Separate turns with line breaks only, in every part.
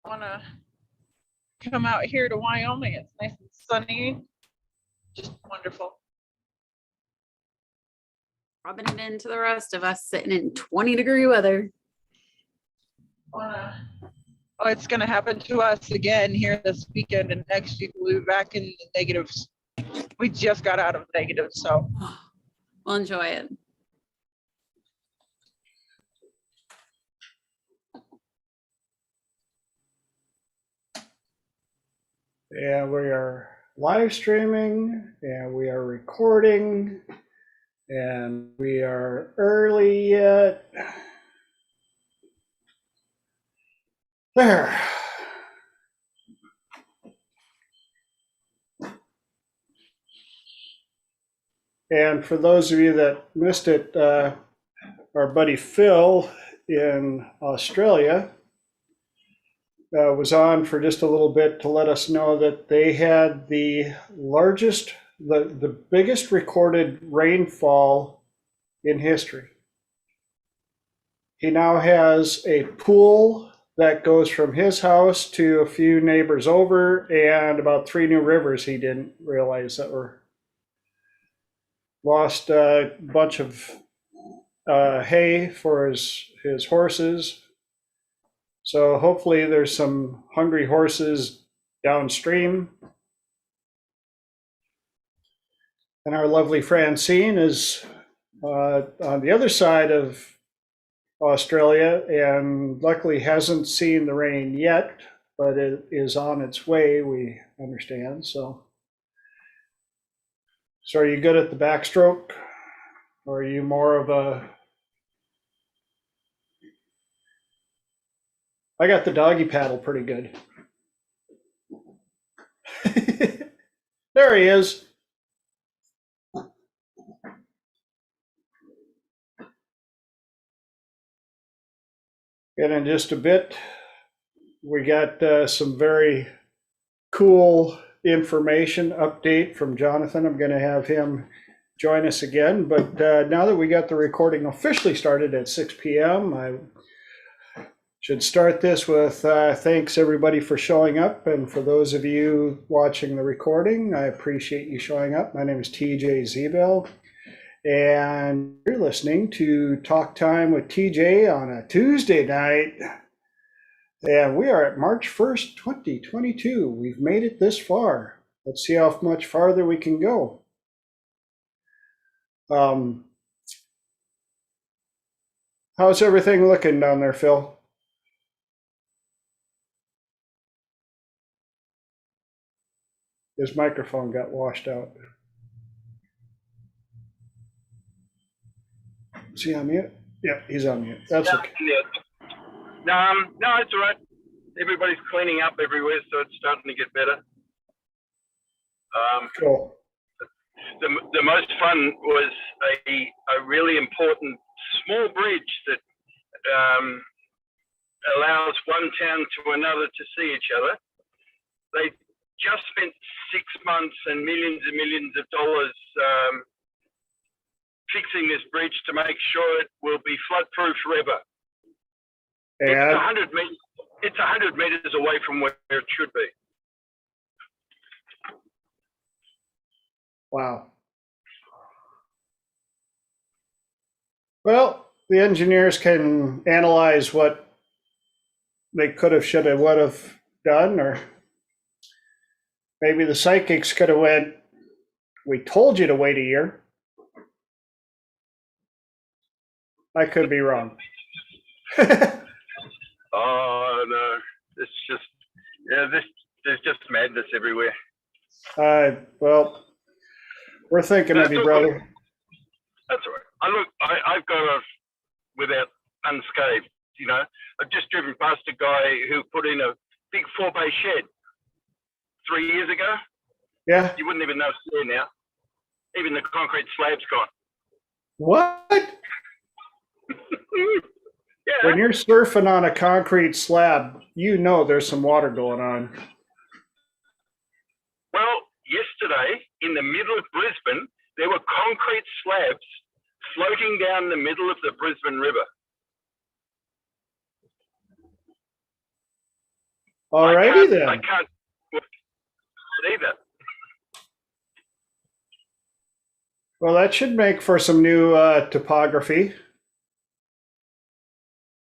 want to come out here to Wyoming. It's nice and sunny, just wonderful.
Rubbing it into the rest of us sitting in 20-degree weather.
Oh, it's going to happen to us again here this weekend, and next week we'll be back in the negatives. We just got out of negatives, so
We'll enjoy it.
And we are live streaming, and we are recording, and we are early yet. There. And for those of you that missed it, our buddy Phil in Australia was on for just a little bit to let us know that they had the largest, the biggest recorded rainfall in history. He now has a pool that goes from his house to a few neighbors over, and about 3 new rivers he didn't realize that were lost. A bunch of hay for his horses. So hopefully there's some hungry horses downstream. And our lovely Francine is on the other side of Australia and luckily hasn't seen the rain yet, but it is on its way, we understand. So are you good at the backstroke? Or are you more of a... I got the doggy paddle pretty good. There he is. And in just a bit, we got some very cool information update from Jonathan. I'm going to have him join us again. But now that we got the recording officially started at 6 p.m., I should start this with thanks everybody for showing up. And for those of you watching the recording, I appreciate you showing up. My name is TJ Zebel, and you're listening to Talk Time with TJ on a Tuesday night. And we are at March 1st, 2022. We've made it this far. Let's see how much farther we can go. How's everything looking down there, Phil? His microphone got washed out. Is he on mute? Yeah, he's on mute. That's okay.
No, it's all right. Everybody's cleaning up everywhere, so it's starting to get better.
Cool.
The most fun was a really important small bridge that allows one town to another to see each other. They just spent 6 months and millions of dollars fixing this bridge to make sure it will be flood-proof forever.
And
it's 100 meters away from where it should be.
wow. Well, the engineers can analyze what they could have, should have, would have done, or maybe the psychics could have went, we told you to wait a year. I could be wrong.
Oh no, it's just, there's just madness everywhere.
Well, we're thinking of you, brother.
That's all right. I've got a, without unscathed, you know. I've just driven past a guy who put in a big 4-bay shed 3 years ago.
Yeah.
You wouldn't even know it's there now. Even the concrete slab's gone.
What?
Yeah.
When you're surfing on a concrete slab, you know there's some water going on.
Well, yesterday in the middle of Brisbane, there were concrete slabs floating down the middle of the Brisbane River.
All righty
I
then.
can't either.
Well, that should make for some new topography.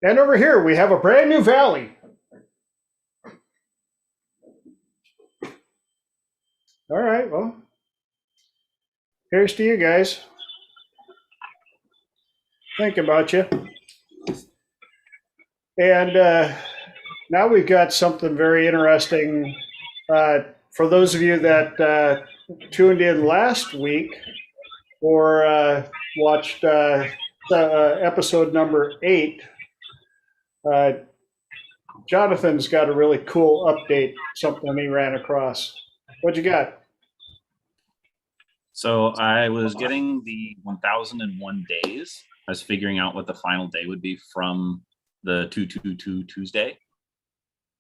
And over here, we have a brand new valley. All right, well, here's to you guys. Think about you. And now we've got something very interesting. For those of you that tuned in last week or watched episode number 8, Jonathan's got a really cool update, something he ran across. What you got?
So I was getting the 1001 days. I was figuring out what the final day would be from the 222 Tuesday.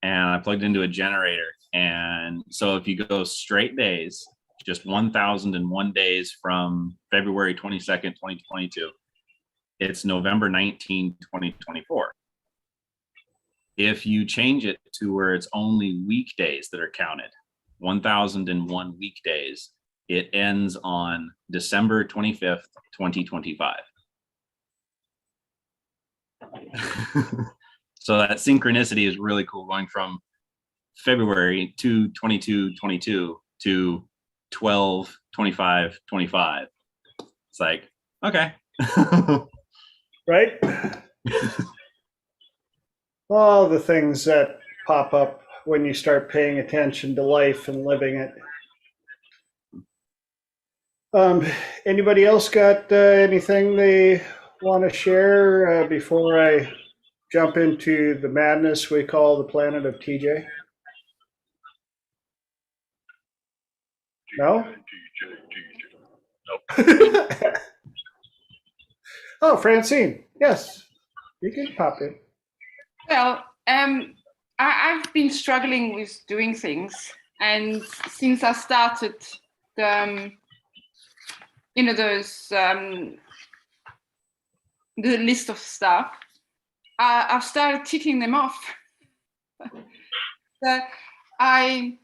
And I plugged into a generator. And so if you go straight days, just 1001 days from February 22nd, 2022, it's November 19, 2024. If you change it to where it's only weekdays that are counted, 1001 weekdays, it ends on December 25th, 2025. So that synchronicity is really cool, going from February to 22-22 to 12-25-25. It's like, okay.
Right? All the things that pop up when you start paying attention to life and living it. Anybody else got anything they want to share before I jump into the madness we call the planet of TJ? No? Oh, Francine, yes, you can pop in.
Well, I've been struggling with doing things, and since I started the, the list of stuff, I've started ticking them off. So I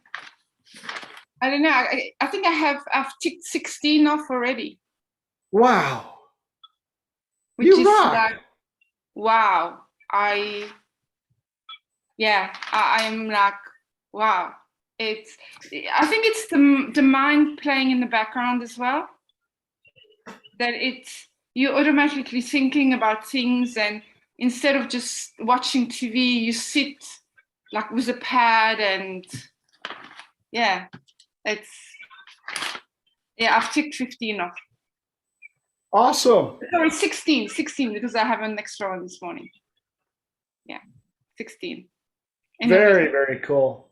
don't know. I think I've ticked 16 off already.
Wow.
Which
You
is
rock.
like, wow. I'm like, wow. I think it's the mind playing in the background as well. That you're automatically thinking about things, and instead of just watching TV, you sit like with a pad, and I've ticked 15 off.
Awesome.
Sorry, 16 because I have an extra one this morning. Yeah, 16. And
Very, very cool.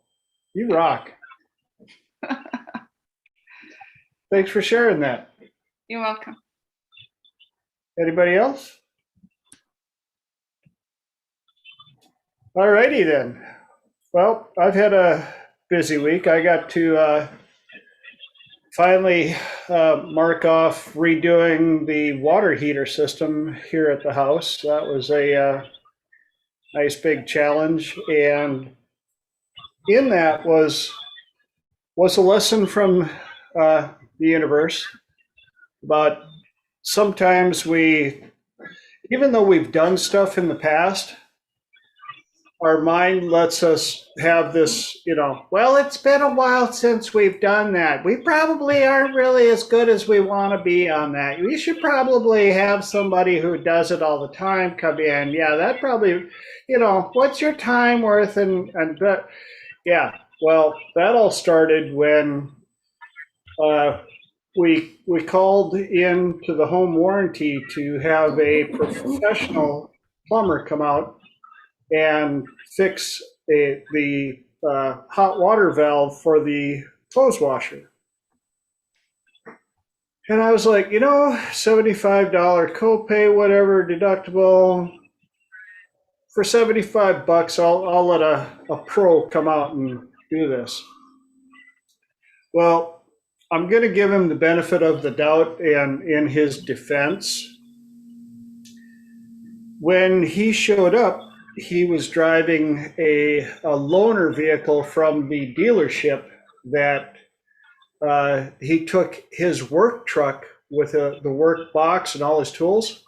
You rock. Thanks for sharing that.
You're welcome.
Anybody else? All righty then. Well, I've had a busy week. I got to finally mark off redoing the water heater system here at the house. That was a nice big challenge, and in that was a lesson from the universe about sometimes even though we've done stuff in the past, our mind lets us have this, well, it's been a while since we've done that. We probably aren't really as good as we want to be on that. We should probably have somebody who does it all the time come in. Yeah, that probably, what's your time worth? Yeah, well, that all started when we called in to the home warranty to have a professional plumber come out and fix the hot water valve for the clothes washer. And I was like, $75 copay, whatever, deductible. For $75, I'll let a pro come out and do this. Well, I'm going to give him the benefit of the doubt, and in his defense, when he showed up, he was driving a loaner vehicle from the dealership that he took his work truck with the work box and all his tools,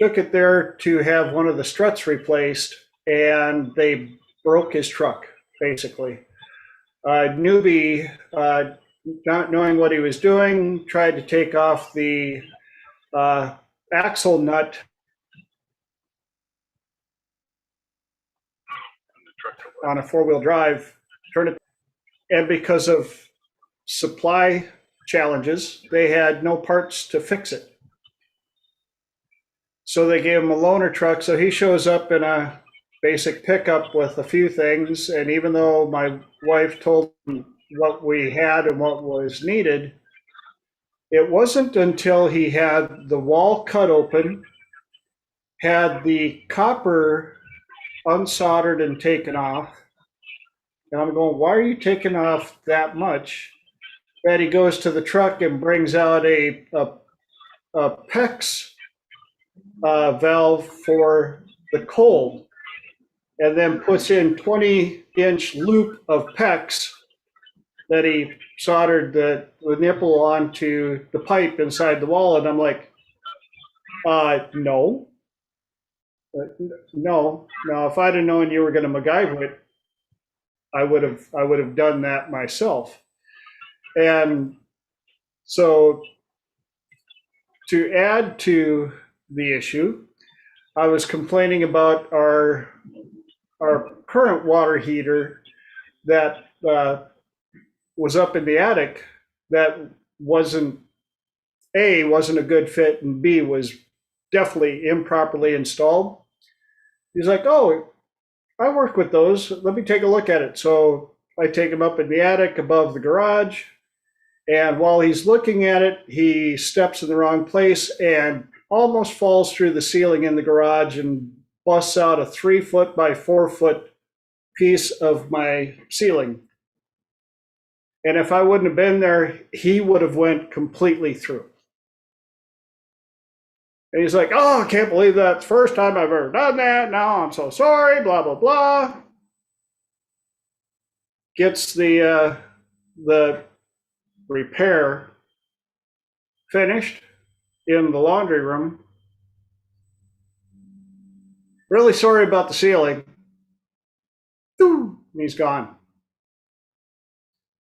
took it there to have one of the struts replaced, and they broke his truck, basically. Newbie, not knowing what he was doing, tried to take off the axle nut on a four-wheel drive, turned it, and because of supply challenges, they had no parts to fix it. So they gave him a loaner truck. So he shows up in a basic pickup with a few things. And even though my wife told him what we had and what was needed, it wasn't until he had the wall cut open, had the copper unsoldered and taken off. And I'm going, why are you taking off that much? That he goes to the truck and brings out a PEX valve for the cold, and then puts in 20-inch loop of PEX that he soldered the nipple onto the pipe inside the wall. And I'm like, no. If I'd have known you were going to MacGyver it, I would have done that myself. And so to add to the issue, I was complaining about our current water heater that was up in the attic that wasn't a good fit, and B was definitely improperly installed. He's like, oh, I work with those. Let me take a look at it. So I take him up in the attic above the garage. And while he's looking at it, he steps in the wrong place and almost falls through the ceiling in the garage and busts out a 3-foot by 4-foot piece of my ceiling. And if I wouldn't have been there, he would have went completely through. And he's like, oh, I can't believe that's the first time I've ever done that. Now I'm so sorry, blah, blah, blah. Gets the repair finished in the laundry room. Really sorry about the ceiling. And he's gone.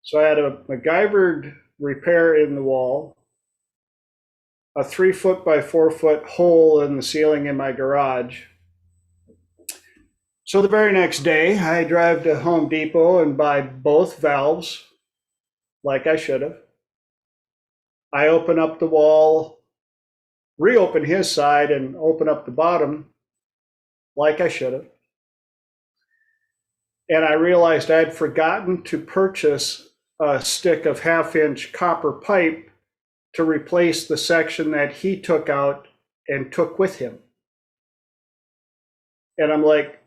So I had a MacGyvered repair in the wall, a 3-foot by 4-foot hole in the ceiling in my garage. So the very next day, I drive to Home Depot and buy both valves, like I should have. I open up the wall, reopen his side, and open up the bottom, like I should have. And I realized I had forgotten to purchase a stick of 1/2-inch copper pipe to replace the section that he took out and took with him. And I'm like,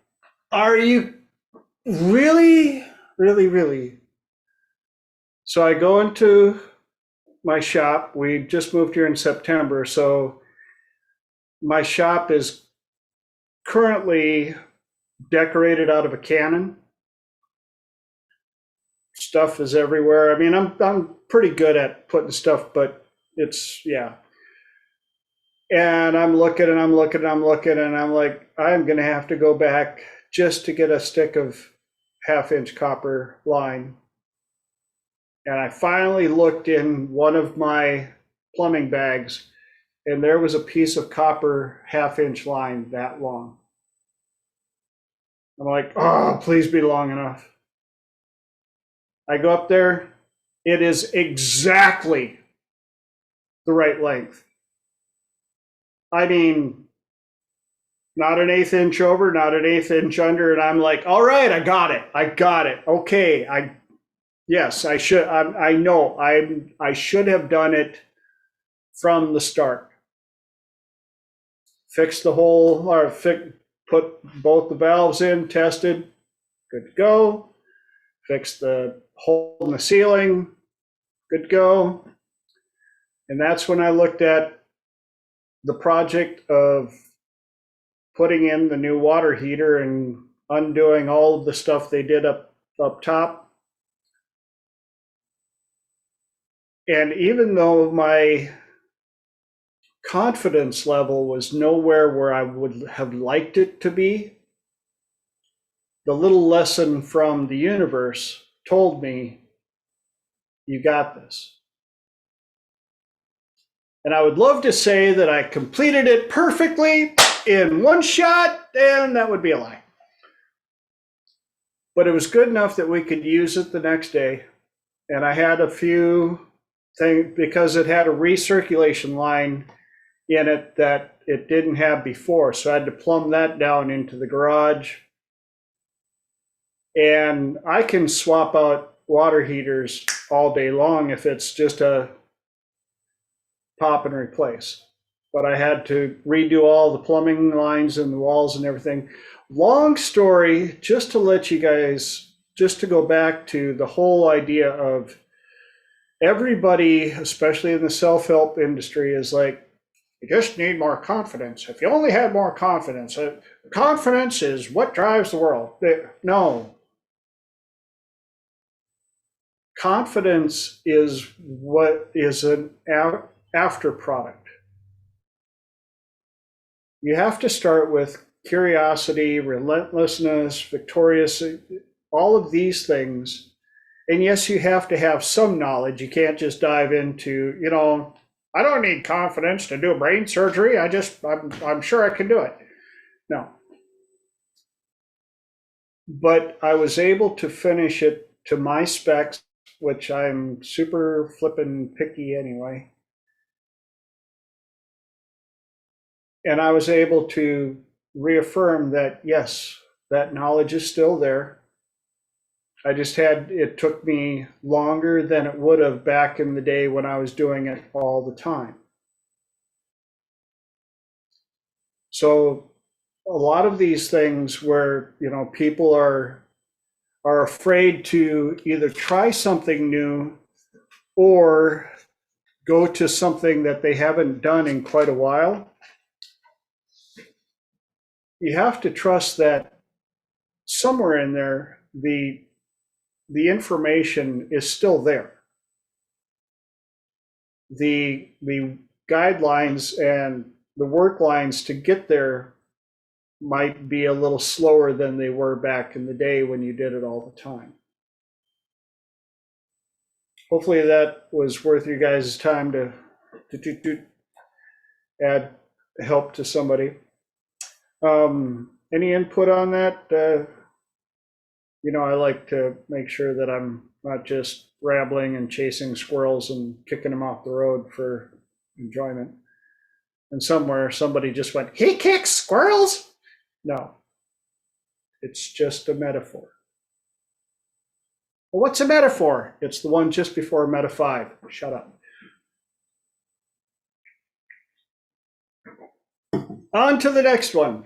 are you really? So I go into my shop. We just moved here in September, so my shop is currently decorated out of a cannon. Stuff is everywhere. I mean, I'm pretty good at putting stuff, but it's, yeah. And I'm looking and I'm looking and I'm looking, and I'm like, I'm gonna have to go back just to get a stick of 1/2-inch copper line. And I finally looked in one of my plumbing bags, and there was a piece of copper 1/2-inch line that long. I'm like, oh, please be long enough. I go up there, it is exactly the right length. I mean, not an 1/8 inch over, not an 1/8 inch under. And I'm like, all right, I got it. Okay. I should, I know I should have done it from the start. Fix the hole, or put both the valves in, tested, good to go. Fix the hole in the ceiling, good to go. And that's when I looked at the project of putting in the new water heater and undoing all of the stuff they did up top. And even though my confidence level was nowhere where I would have liked it to be, the little lesson from the universe told me, you got this. And I would love to say that I completed it perfectly in one shot, and that would be a lie. But it was good enough that we could use it the next day. And I had a few things, because it had a recirculation line in it that it didn't have before. So I had to plumb that down into the garage. And I can swap out water heaters all day long if it's just a pop and replace. But I had to redo all the plumbing lines and the walls and everything. Long story, just to let you guys, just to go back to the whole idea of everybody, especially in the self-help industry, is like, you just need more confidence. If you only had more confidence, confidence is what drives the world. No. Confidence is what is an after product. You have to start with curiosity, relentlessness, victorious, all of these things. And yes, you have to have some knowledge. You can't just dive into, I don't need confidence to do brain surgery. I'm sure I can do it. No. But I was able to finish it to my specs, which I'm super flippin' picky anyway. And I was able to reaffirm that, yes, that knowledge is still there. It took me longer than it would have back in the day when I was doing it all the time. So a lot of these things where, people are afraid to either try something new or go to something that they haven't done in quite a while. You have to trust that somewhere in there, the information is still there. The guidelines and the work lines to get there might be a little slower than they were back in the day when you did it all the time. Hopefully that was worth you guys' time to add help to somebody. Any input on that? I like to make sure that I'm not just rambling and chasing squirrels and kicking them off the road for enjoyment. And somewhere somebody just went, he kicks squirrels? No, it's just a metaphor. Well, what's a metaphor? It's the one just before meta 5. Shut up. On to the next one.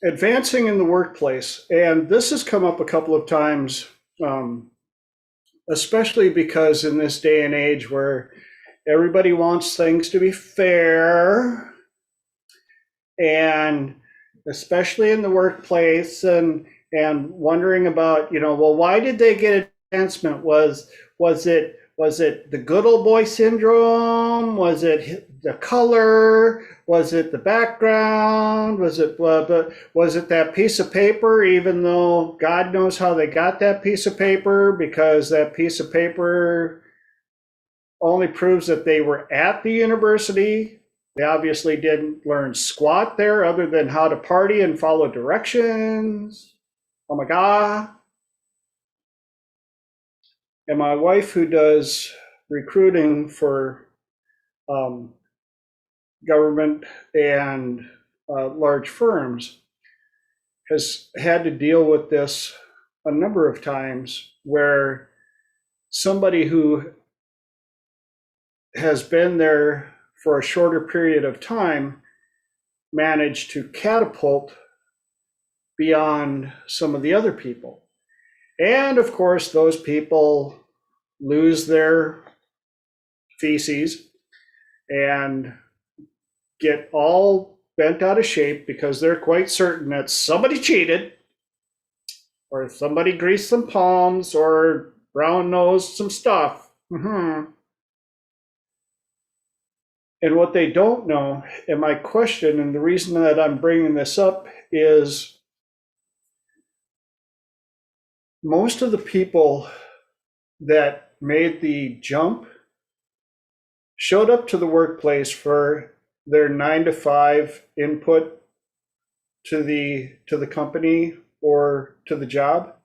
Advancing in the workplace. And this has come up a couple of times, especially because in this day and age where everybody wants things to be fair, and especially in the workplace, and wondering about, well, why did they get advancement? Was it the good old boy syndrome? Was it the color? Was it the background? Was it that piece of paper, even though God knows how they got that piece of paper, because that piece of paper only proves that they were at the university. They obviously didn't learn squat there other than how to party and follow directions. Oh my God. And my wife, who does recruiting for government and large firms, has had to deal with this a number of times, where somebody who has been there for a shorter period of time managed to catapult beyond some of the other people. And of course, those people lose their feces and get all bent out of shape because they're quite certain that somebody cheated, or somebody greased some palms, or brown nosed some stuff. And what they don't know, and my question, and the reason that I'm bringing this up is most of the people that made the jump showed up to the workplace for their 9 to 5 input to the company or to the job.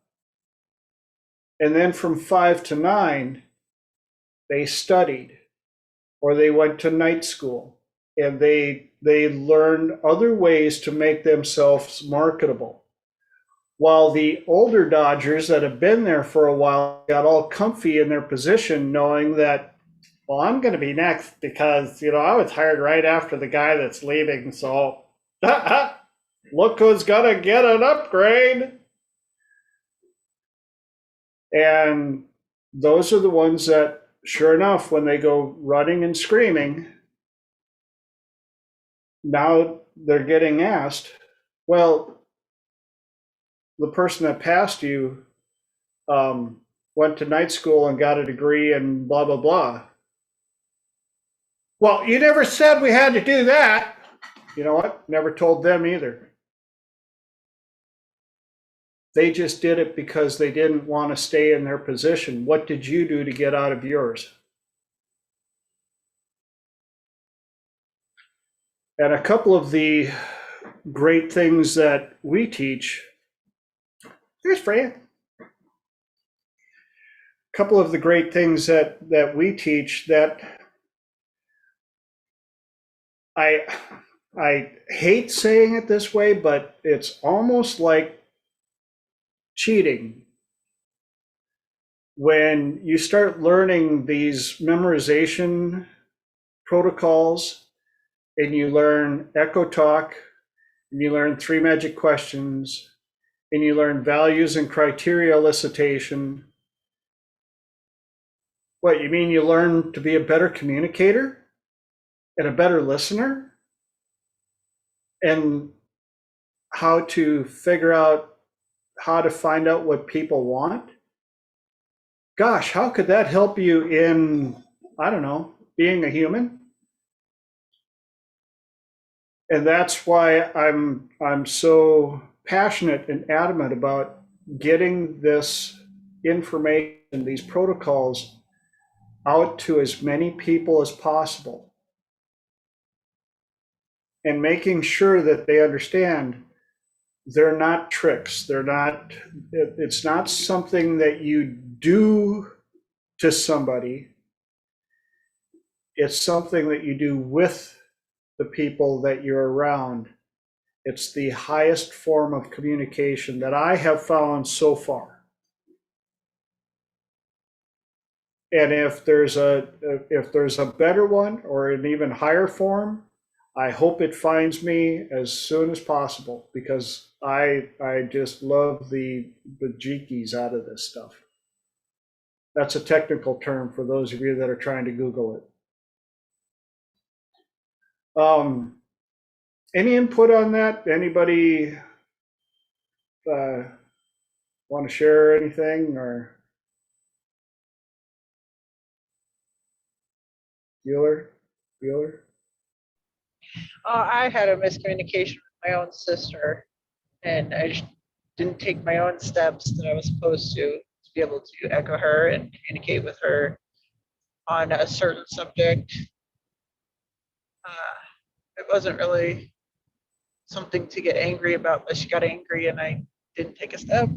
And then from 5 to 9, they studied or they went to night school and they learned other ways to make themselves marketable. While the older Dodgers that have been there for a while got all comfy in their position, knowing that, well, I'm going to be next because, I was hired right after the guy that's leaving. So look who's going to get an upgrade. And those are the ones that, sure enough, when they go running and screaming, now they're getting asked, well, the person that passed you went to night school and got a degree and blah, blah, blah. Well, you never said we had to do that. You know what? Never told them either. They just did it because they didn't want to stay in their position. What did you do to get out of yours? And a couple of the great things that we teach, here's Fran. A couple of the great things that we teach that I hate saying it this way, but it's almost like cheating. When you start learning these memorization protocols and you learn echo talk and you learn 3 magic questions and you learn values and criteria elicitation, what, you mean you learn to be a better communicator and a better listener and how to figure out how to find out what people want? Gosh, how could that help you in, I don't know, being a human? And that's why I'm so passionate and adamant about getting this information, these protocols, out to as many people as possible, and making sure that they understand they're not tricks. It's not something that you do to somebody. It's something that you do with the people that you're around. It's the highest form of communication that I have found so far. And if there's a better one or an even higher form, I hope it finds me as soon as possible, because I just love the bejeekies out of this stuff. That's a technical term for those of you that are trying to Google it. Any input on that? Anybody want to share anything? Or Bueller?
I had a miscommunication with my own sister, and I just didn't take my own steps that I was supposed to be able to echo her and communicate with her on a certain subject. It wasn't really something to get angry about, but she got angry and I didn't take a step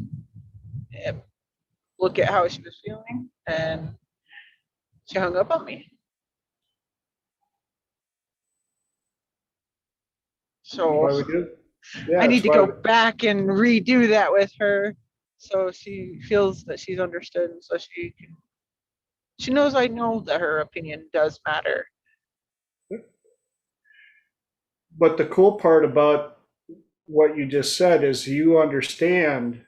and look at how she was feeling, and she hung up on me. So
Why we do? Yeah,
I need
that's
to
why
go back and redo that with her, so she feels that she's understood, and so she knows I know that her opinion does matter.
But the cool part about what you just said is you understand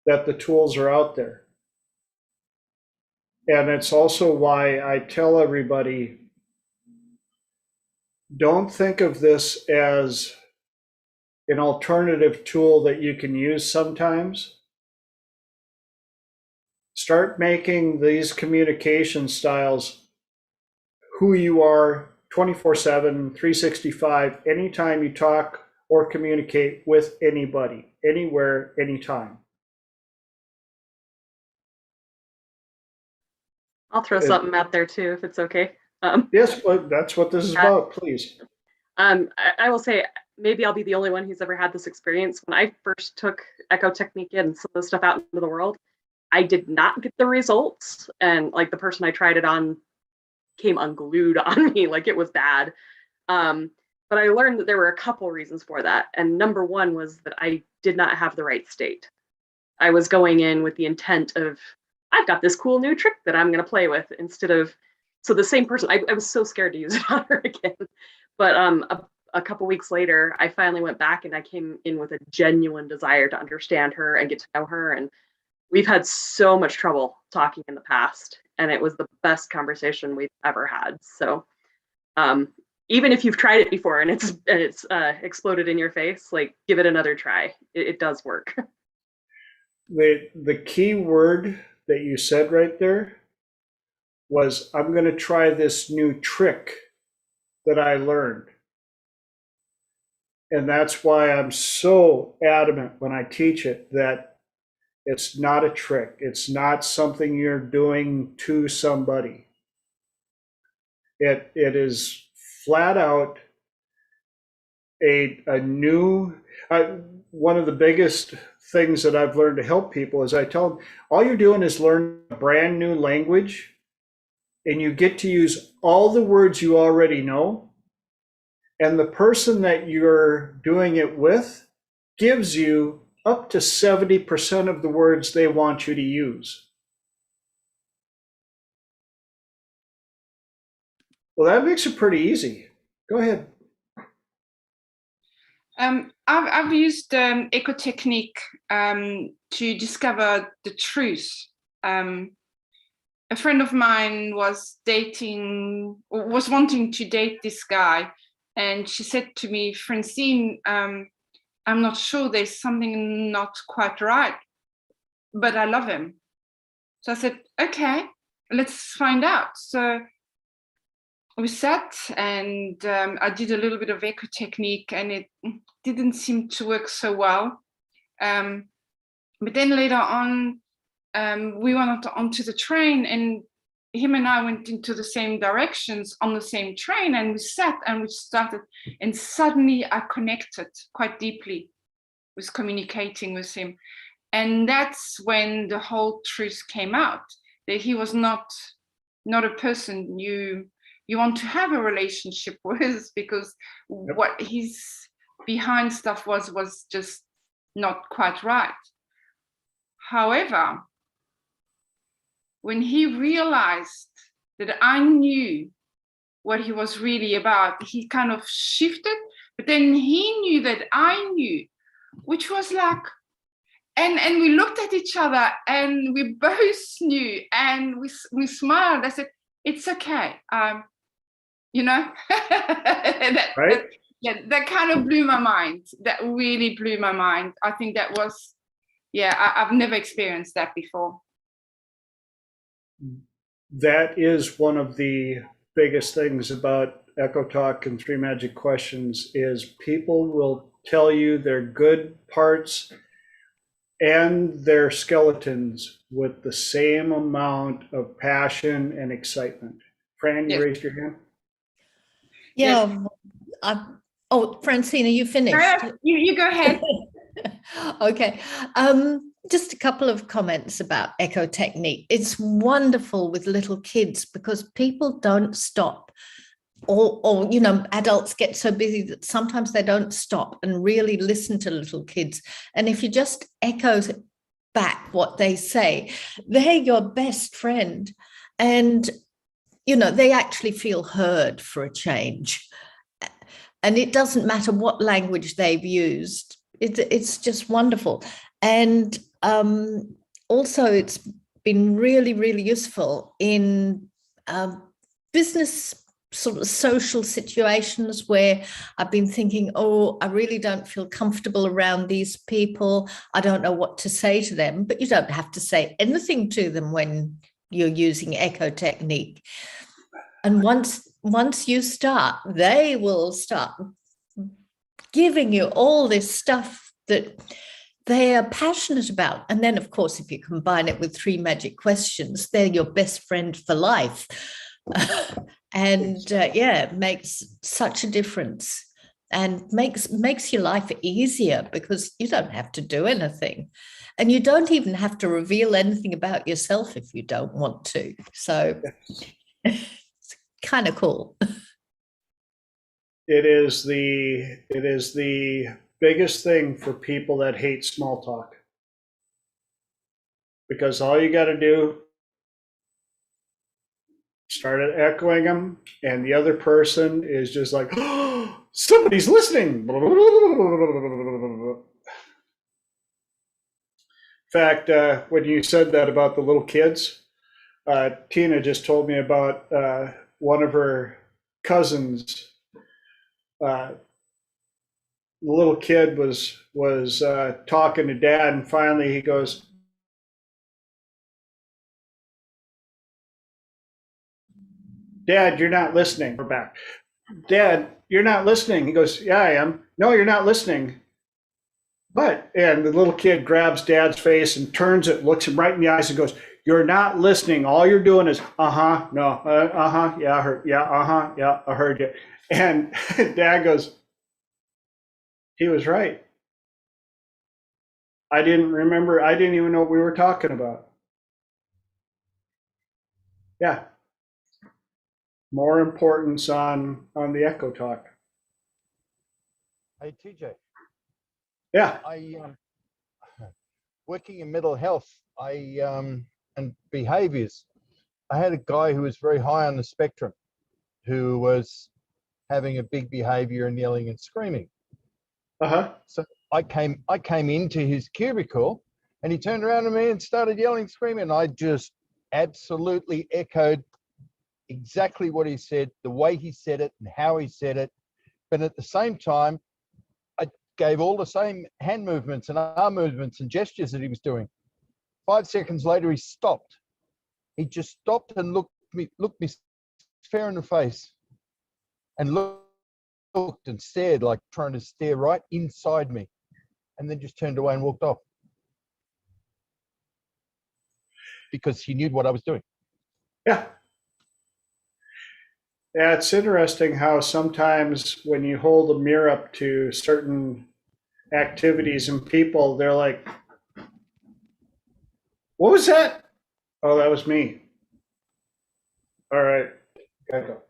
that the tools are out there. And it's also why I tell everybody, don't think of this as an alternative tool that you can use sometimes. Start making these communication styles who you are 24/7, 365, anytime you talk or communicate with anybody, anywhere, anytime.
I'll throw something out there too, if it's okay.
Yes, but that's what this is about, please.
I will say, maybe I'll be the only one who's ever had this experience. When I first took echo technique and some of the stuff out into the world, I did not get the results. And like the person I tried it on came unglued on me, like it was bad. But I learned that there were a couple reasons for that. And number one was that I did not have the right state. I was going in with the intent of, I've got this cool new trick that I'm going to play with, instead of, so the same person, I was so scared to use it on her again. But a couple weeks later, I finally went back and I came in with a genuine desire to understand her and get to know her. And we've had so much trouble talking in the past, and it was the best conversation we've ever had. So even if you've tried it before and it's exploded in your face, like give it another try. It does work.
The key word that you said right there was, I'm going to try this new trick that I learned. And that's why I'm so adamant when I teach it that it's not a trick. It's not something you're doing to somebody. It is flat out a new, one of the biggest things that I've learned to help people is I tell them, all you're doing is learn a brand new language, and you get to use all the words you already know. And the person that you're doing it with gives you up to 70% of the words they want you to use. Well, that makes it pretty easy. Go ahead.
I've used echo technique to discover the truth. A friend of mine was wanting to date this guy, and she said to me, Francine, I'm not sure, there's something not quite right, but I love him. So I said, okay, let's find out. So we sat and I did a little bit of echo technique, and it didn't seem to work so well. But then later on, we went onto the train, and him and I went into the same directions on the same train, and we sat and we started, and suddenly I connected quite deeply with communicating with him. And that's when the whole truth came out, that he was not a person you want to have a relationship with, because what his behind stuff was just not quite right. However, when he realized that I knew what he was really about, he kind of shifted, but then he knew that I knew, which was like, and we looked at each other and we both knew, and we smiled. I said, it's okay. You know, that kind of blew my mind. That really blew my mind. I think that was, I've never experienced that before.
That is one of the biggest things about Echo Talk and Three Magic Questions is people will tell you their good parts and their skeletons with the same amount of passion and excitement. Fran, you raised your hand?
Yeah. Yes. Francine, are you finished?
You go ahead.
Okay. Just a couple of comments about echo technique. It's wonderful with little kids because people don't stop, or adults get so busy that sometimes they don't stop and really listen to little kids. And if you just echo back what they say, they're your best friend. And they actually feel heard for a change. And it doesn't matter what language they've used. It's just wonderful. And also it's been really, really useful in business sort of social situations where I've been thinking, oh, I really don't feel comfortable around these people. I don't know what to say to them, but you don't have to say anything to them when you're using echo technique. And once you start, they will start giving you all this stuff that they are passionate about. And then, of course, if you combine it with 3 magic questions, they're your best friend for life. And yeah, it makes such a difference and makes your life easier because you don't have to do anything. And you don't even have to reveal anything about yourself if you don't want to. So it's kind of cool.
It is the biggest thing for people that hate small talk. Because all you got to do, started echoing them, and the other person is just like, oh, somebody's listening. In fact, when you said that about the little kids, Tina just told me about one of her cousins. The little kid was talking to dad, and finally he goes, Dad, you're not listening. We're back. Dad, you're not listening. He goes, yeah, I am. No, you're not listening. But, and the little kid grabs Dad's face and turns it, looks him right in the eyes and goes, you're not listening. All you're doing is, no, yeah, I heard, yeah, yeah, I heard you. And Dad goes, he was right. I didn't even know what we were talking about. Yeah. More importance on the echo talk.
Hey, TJ.
Yeah.
I working in mental health, and behaviors. I had a guy who was very high on the spectrum, who was having a big behavior and yelling and screaming. So I came into his cubicle, and he turned around to me and started yelling, screaming. And I just absolutely echoed exactly what he said, the way he said it and how he said it. But at the same time, I gave all the same hand movements and arm movements and gestures that he was doing. 5 seconds later, he stopped. He just stopped and looked me fair in the face and looked and stared, like trying to stare right inside me, and then just turned away and walked off because he knew what I was doing.
Yeah. Yeah, it's interesting how sometimes when you hold a mirror up to certain activities and people, they're like, what was that? Oh, that was me. All right, gotta go.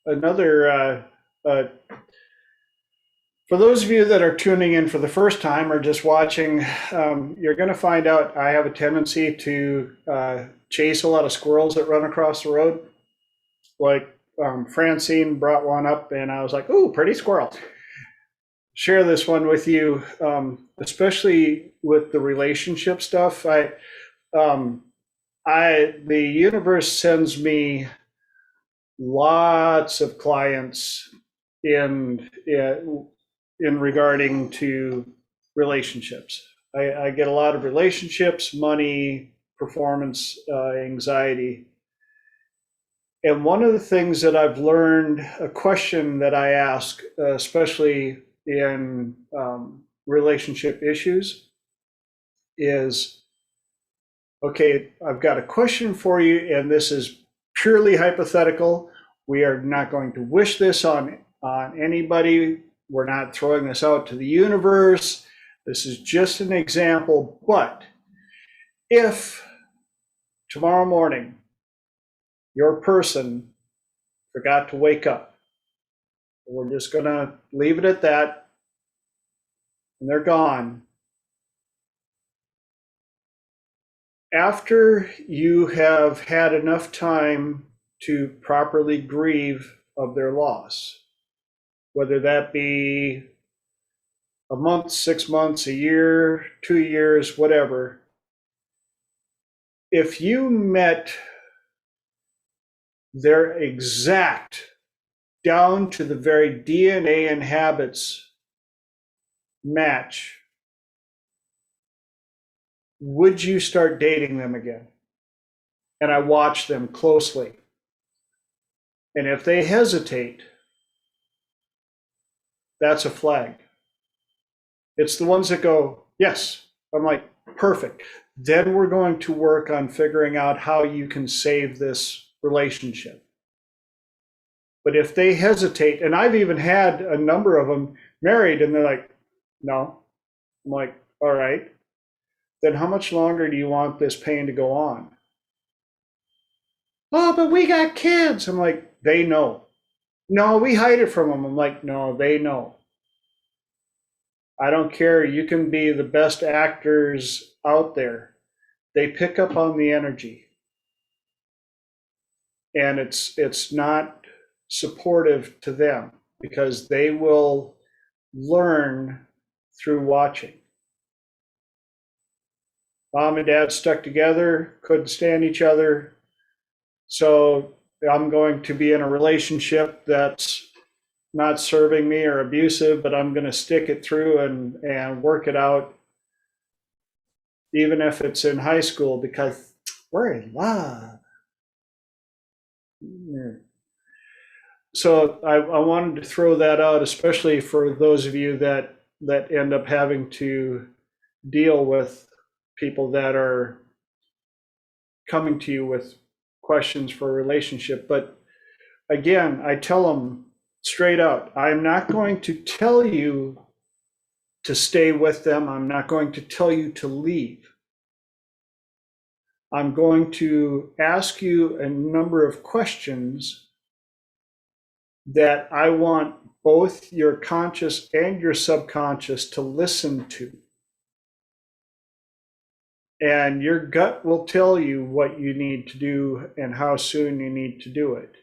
Another, for those of you that are tuning in for the first time or just watching, you're going to find out I have a tendency to chase a lot of squirrels that run across the road. Like Francine brought one up, and I was like, "Ooh, pretty squirrel." Share this one with you, especially with the relationship stuff. The universe sends me lots of clients in regarding to relationships. I get a lot of relationships, money, performance, anxiety. And one of the things that I've learned, a question that I ask, especially in relationship issues, is, okay, I've got a question for you, and this is purely hypothetical. We are not going to wish this on anybody. We're not throwing this out to the universe. This is just an example. But if tomorrow morning your person forgot to wake up, we're just going to leave it at that, and they're gone. After you have had enough time to properly grieve of their loss, whether that be a month, 6 months, a year, 2 years, whatever, if you met They're exact down to the very DNA and habits match. Would you start dating them again? And I watch them closely. And if they hesitate, that's a flag. It's the ones that go, yes. I'm like, perfect. Then we're going to work on figuring out how you can save this relationship. But if they hesitate, and I've even had a number of them married, and they're like, no. I'm like, all right. Then how much longer do you want this pain to go on? Oh, but we got kids. I'm like, they know. No, we hide it from them. I'm like, no, they know. I don't care. You can be the best actors out there. They pick up on the energy. And it's not supportive to them because they will learn through watching. Mom and dad stuck together, couldn't stand each other. So I'm going to be in a relationship that's not serving me or abusive, but I'm going to stick it through and work it out, even if it's in high school, because we're in love. So I wanted to throw that out, especially for those of you that end up having to deal with people that are coming to you with questions for a relationship. But again, I tell them straight out, I'm not going to tell you to stay with them. I'm not going to tell you to leave. I'm going to ask you a number of questions that I want both your conscious and your subconscious to listen to. And your gut will tell you what you need to do and how soon you need to do it.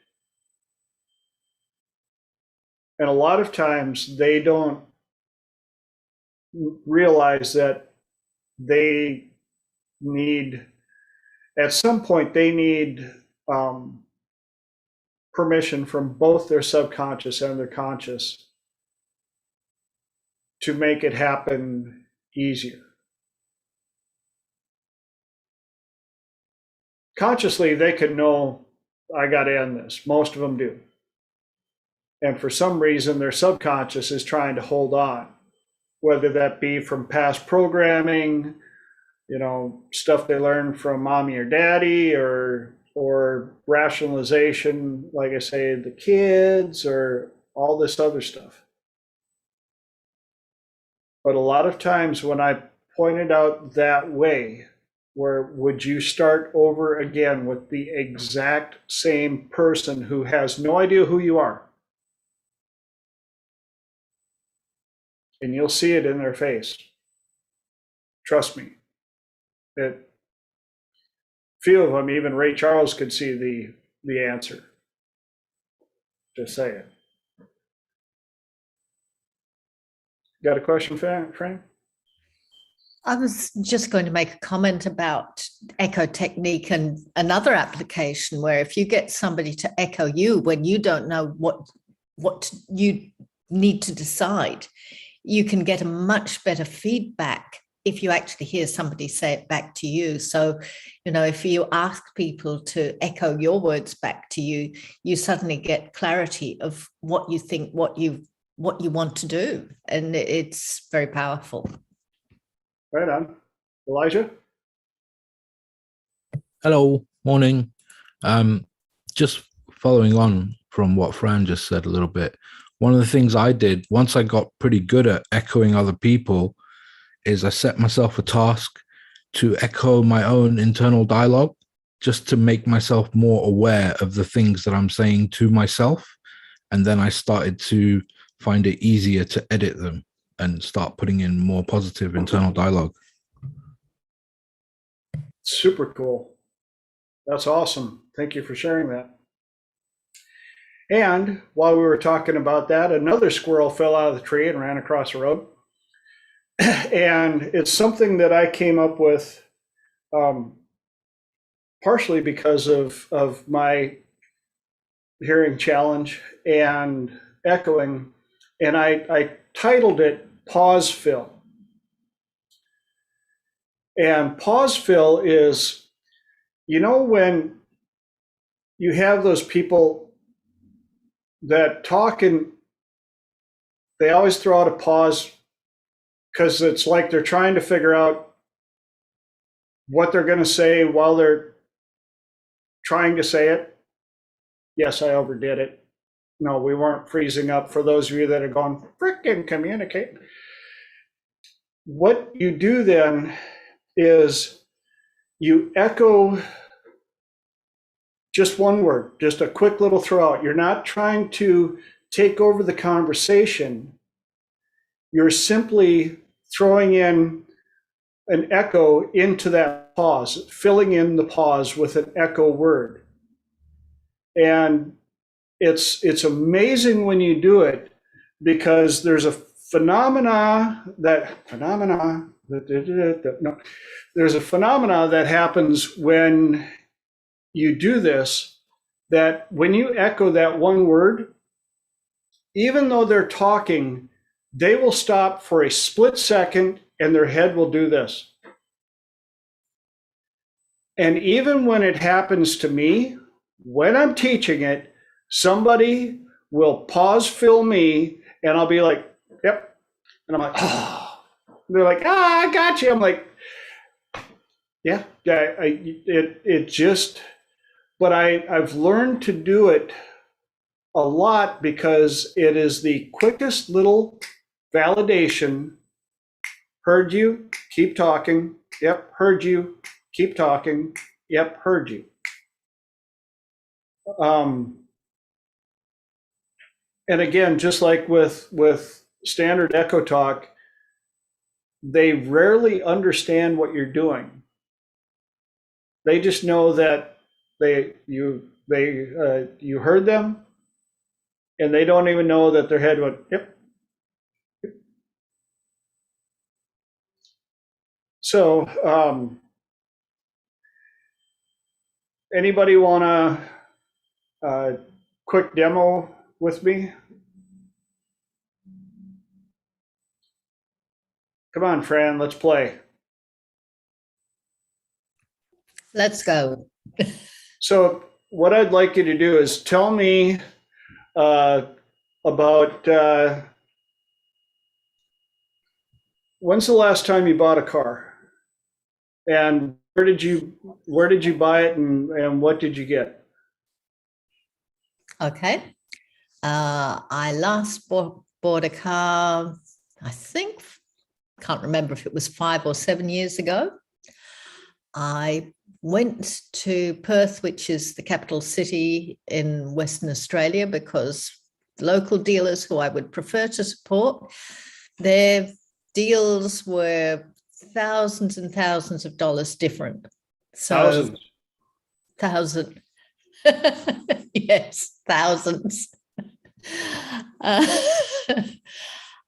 And a lot of times they don't realize that they need, at some point, they need permission from both their subconscious and their conscious to make it happen easier. Consciously, they can know, I got to end this. Most of them do. And for some reason, their subconscious is trying to hold on, whether that be from past programming, stuff they learned from mommy or daddy, or rationalization, like I say, the kids, or all this other stuff. But a lot of times when I point it out that way, where would you start over again with the exact same person who has no idea who you are? And you'll see it in their face. Trust me. Few of them, even Ray Charles, could see the answer. Just saying. Got a question, Frank?
I was just going to make a comment about echo technique and another application where if you get somebody to echo you when you don't know what you need to decide, you can get a much better feedback if you actually hear somebody say it back to you. So, if you ask people to echo your words back to you, you suddenly get clarity of what you think, what you want to do. And it's very powerful.
Right on. Elijah?
Hello, morning. Just following on from what Fran just said a little bit, one of the things I did once I got pretty good at echoing other people is I set myself a task to echo my own internal dialogue, just to make myself more aware of the things that I'm saying to myself. And then I started to find it easier to edit them and start putting in more positive internal dialogue.
Super cool. That's awesome. Thank you for sharing that. And while we were talking about that, another squirrel fell out of the tree and ran across the road. And it's something that I came up with partially because of my hearing challenge and echoing, and I titled it Pause Fill. And pause fill is, when you have those people that talk and they always throw out a pause because it's like they're trying to figure out what they're going to say while they're trying to say it. Yes, I overdid it. No, we weren't freezing up. For those of you that are going, frickin' communicate. What you do then is you echo just one word, just a quick little throw out. You're not trying to take over the conversation. You're simply throwing in an echo into that pause, filling in the pause with an echo word. And it's amazing when you do it, because there's a phenomena that happens when you do this, that when you echo that one word, even though they're talking, they will stop for a split second and their head will do this. And even when it happens to me, when I'm teaching it, somebody will pause fill me and I'll be like, yep. And I'm like, oh. They're like, I got you. I'm like, yeah, but I've learned to do it a lot because it is the quickest little validation. Heard you, keep talking. Yep, heard you, keep talking. Yep, heard you. And again, just like with standard echo talk, they rarely understand what you're doing. They just know that you heard them, and they don't even know that their head went, yep. So anybody want a quick demo with me? Come on, Fran, let's play.
Let's go.
So what I'd like you to do is tell me about when's the last time you bought a car, and where did you buy it, and what did you get?
Okay. I last bought a car, I think, can't remember if it was 5 or 7 years ago. I went to Perth, which is the capital city in Western Australia, because local dealers who I would prefer to support, their deals were thousands and thousands of dollars different. So thousand. Yes, thousands.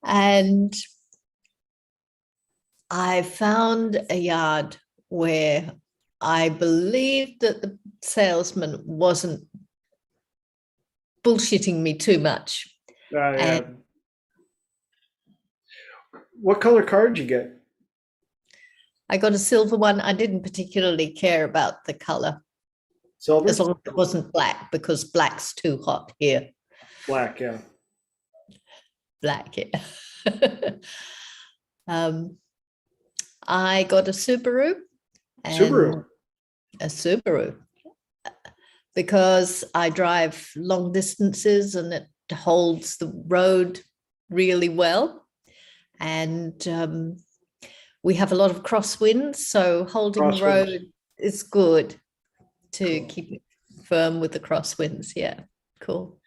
And I found a yard where I believed that the salesman wasn't bullshitting me too much. And
what color car did you get?
I got a silver one. I didn't particularly care about the color.
Silver?
As long as it wasn't black, because black's too hot here.
Black, yeah.
Black, yeah. I got a Subaru. A Subaru. Because I drive long distances and it holds the road really well. And we have a lot of crosswinds, so holding the road is good to keep it firm with the crosswinds. Yeah, cool.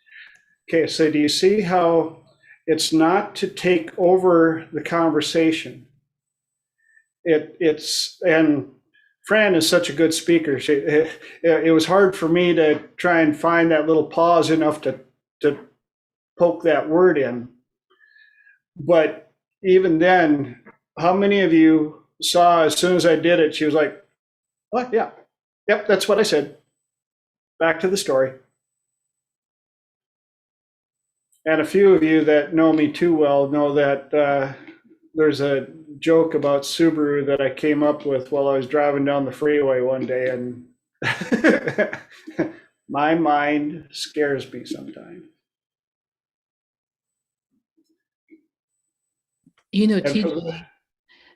Okay, so do you see how it's not to take over the conversation? And Fran is such a good speaker. It was hard for me to try and find that little pause enough to poke that word in. But even then, how many of you saw as soon as I did it, she was like, "What? Yeah, yep, that's what I said. Back to the story." And a few of you that know me too well know that there's a joke about Subaru that I came up with while I was driving down the freeway one day, and my mind scares me sometimes.
You know,
And for
TJ,
the-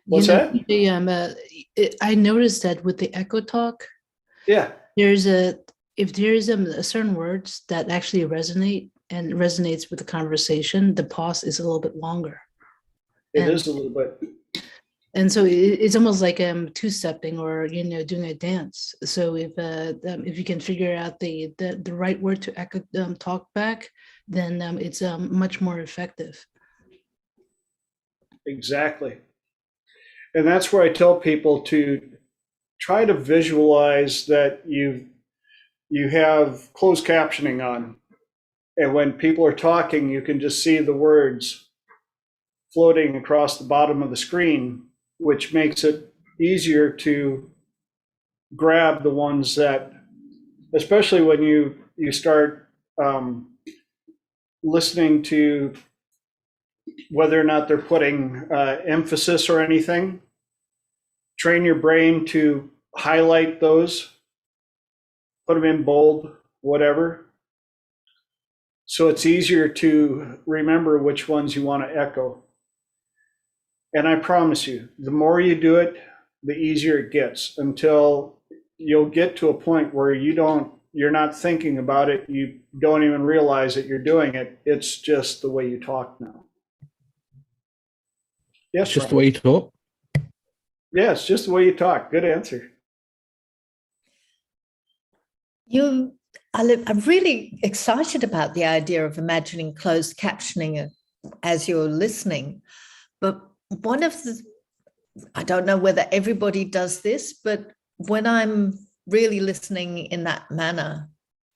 What's that?
TJ, I noticed that with the echo talk,
Yeah,
if there's a certain words that actually resonate and resonates with the conversation, the pause is a little bit longer.
it
And-
is a little bit.
And so it's almost like two-stepping or doing a dance. So if you can figure out the right word to echo talk back, then it's much more effective.
Exactly. And that's where I tell people to try to visualize that you have closed captioning on. And when people are talking, you can just see the words floating across the bottom of the screen, which makes it easier to grab the ones that, especially when you start listening to whether or not they're putting emphasis or anything, train your brain to highlight those, put them in bold, whatever. So it's easier to remember which ones you want to echo. And I promise you, the more you do it, the easier it gets, until you'll get to a point where you're not thinking about it. You don't even realize that you're doing it. It's just the way you talk now. Yes,
It's just
Ron.
the way you talk.
Yeah, it's just the way you talk. Good answer.
I'm really excited about the idea of imagining closed captioning as you're listening. But one of the, I don't know whether everybody does this, but when I'm really listening in that manner,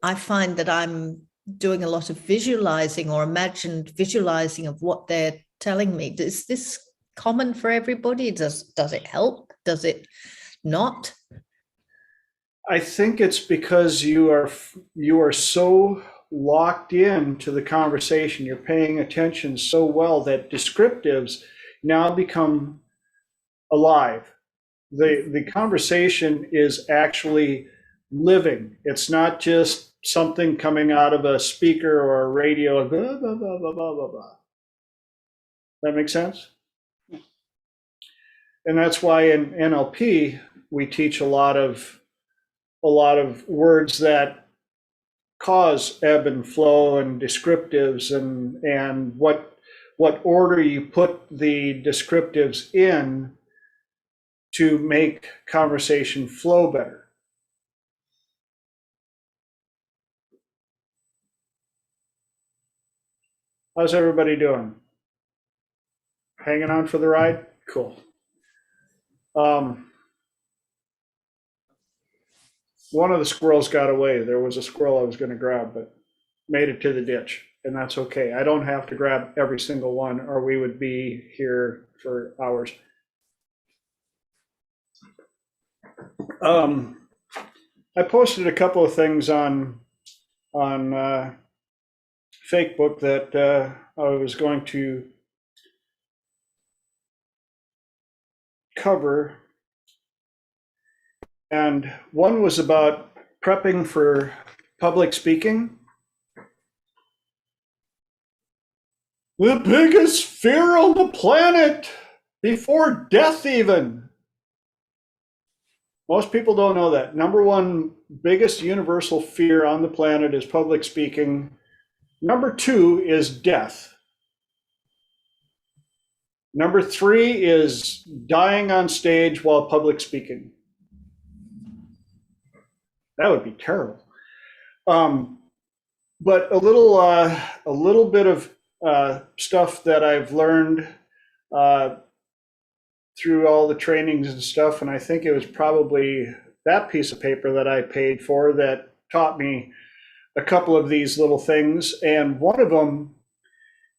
I find that I'm doing a lot of visualizing or imagined visualizing of what they're telling me. Is this common for everybody? Does it help? Does it not?
I think it's because you are so locked in to the conversation. You're paying attention so well that descriptives now become alive. The conversation is actually living. It's not just something coming out of a speaker or a radio. Blah, blah, blah, blah, blah, blah, blah. That makes sense? And that's why in NLP we teach a lot of words that cause ebb and flow and descriptives, and what order you put the descriptives in to make conversation flow better. How's everybody doing? Hanging on for the ride? Cool. One of the squirrels got away. There was a squirrel I was going to grab, but made it to the ditch, and that's okay. I don't have to grab every single one, or we would be here for hours. I posted a couple of things on Facebook that I was going to cover, and one was about prepping for public speaking. The biggest fear on the planet, before death even. Most people don't know that. Number one biggest universal fear on the planet is public speaking. Number two is death. Number three is dying on stage while public speaking. That would be terrible. But a little bit of stuff that I've learned through all the trainings and stuff, and I think it was probably that piece of paper that I paid for that taught me a couple of these little things. And one of them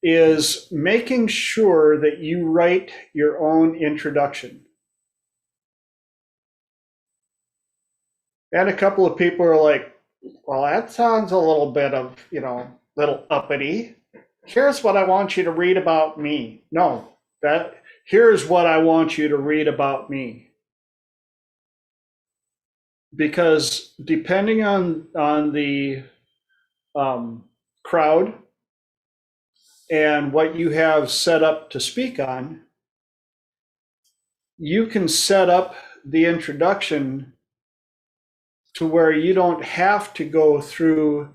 is making sure that you write your own introduction. And a couple of people are like, well, that sounds a little bit of, little uppity. here's what I want you to read about me. No, here's what I want you to read about me. Because depending on the crowd and what you have set up to speak on, you can set up the introduction to where you don't have to go through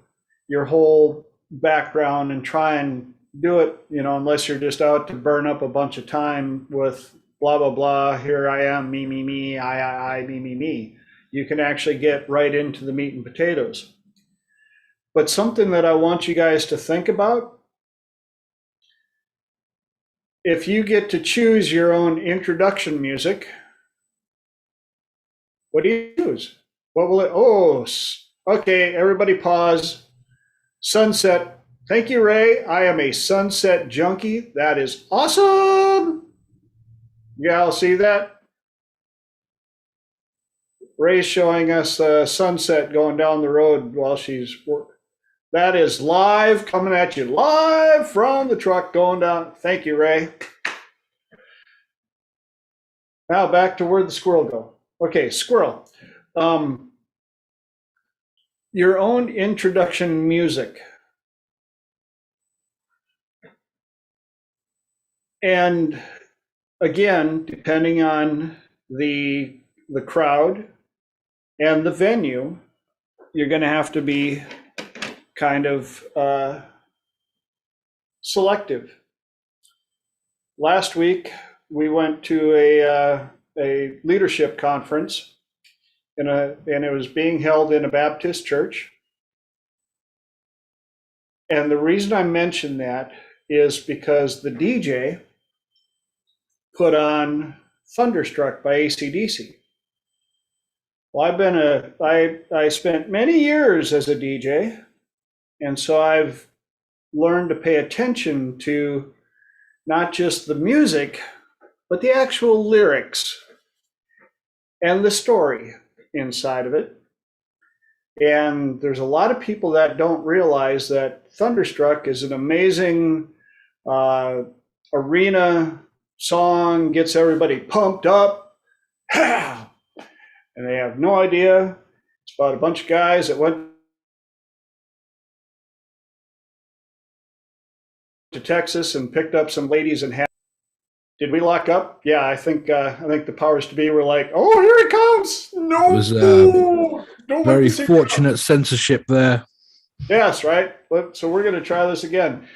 your whole background and try and do it, unless you're just out to burn up a bunch of time with blah, blah, blah, here I am, me, I, me. You can actually get right into the meat and potatoes. But something that I want you guys to think about, if you get to choose your own introduction music, what do you choose? What will it? Oh, okay, everybody pause. Sunset. Thank you, Ray. I am a sunset junkie. That is awesome. Yeah, I'll see that. Ray's showing us a sunset going down the road while she's working. That is live, coming at you live from the truck going down. Thank you, Ray. Now back to where the squirrel go. Okay, squirrel. Your own introduction music. And again, depending on the crowd and the venue, you're going to have to be kind of selective. Last week, we went to a leadership conference, and it was being held in a Baptist church. And the reason I mention that is because the DJ put on Thunderstruck by AC/DC. Well, I spent many years as a DJ, and so I've learned to pay attention to not just the music, but the actual lyrics and the story inside of it. And there's a lot of people that don't realize that Thunderstruck is an amazing arena song, gets everybody pumped up. And they have no idea. It's about a bunch of guys that went to Texas and picked up some ladies and had. Did we lock up? Yeah, I think the powers to be were like, "Oh, here he comes!" No,
It was
don't
very
let the secret
fortunate censorship there.
Yes, right. So we're going to try this again.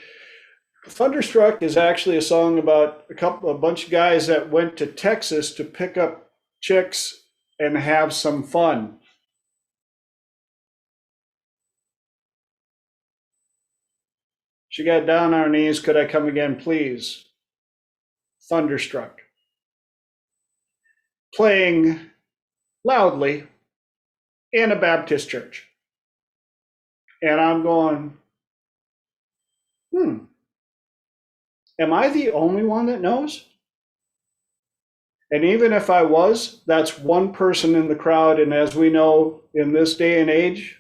Thunderstruck is actually a song about a bunch of guys that went to Texas to pick up chicks and have some fun. She got down on her knees. Could I come again, please? Thunderstruck. Playing loudly in a Baptist church. And I'm going, am I the only one that knows? And even if I was, that's one person in the crowd. And as we know in this day and age,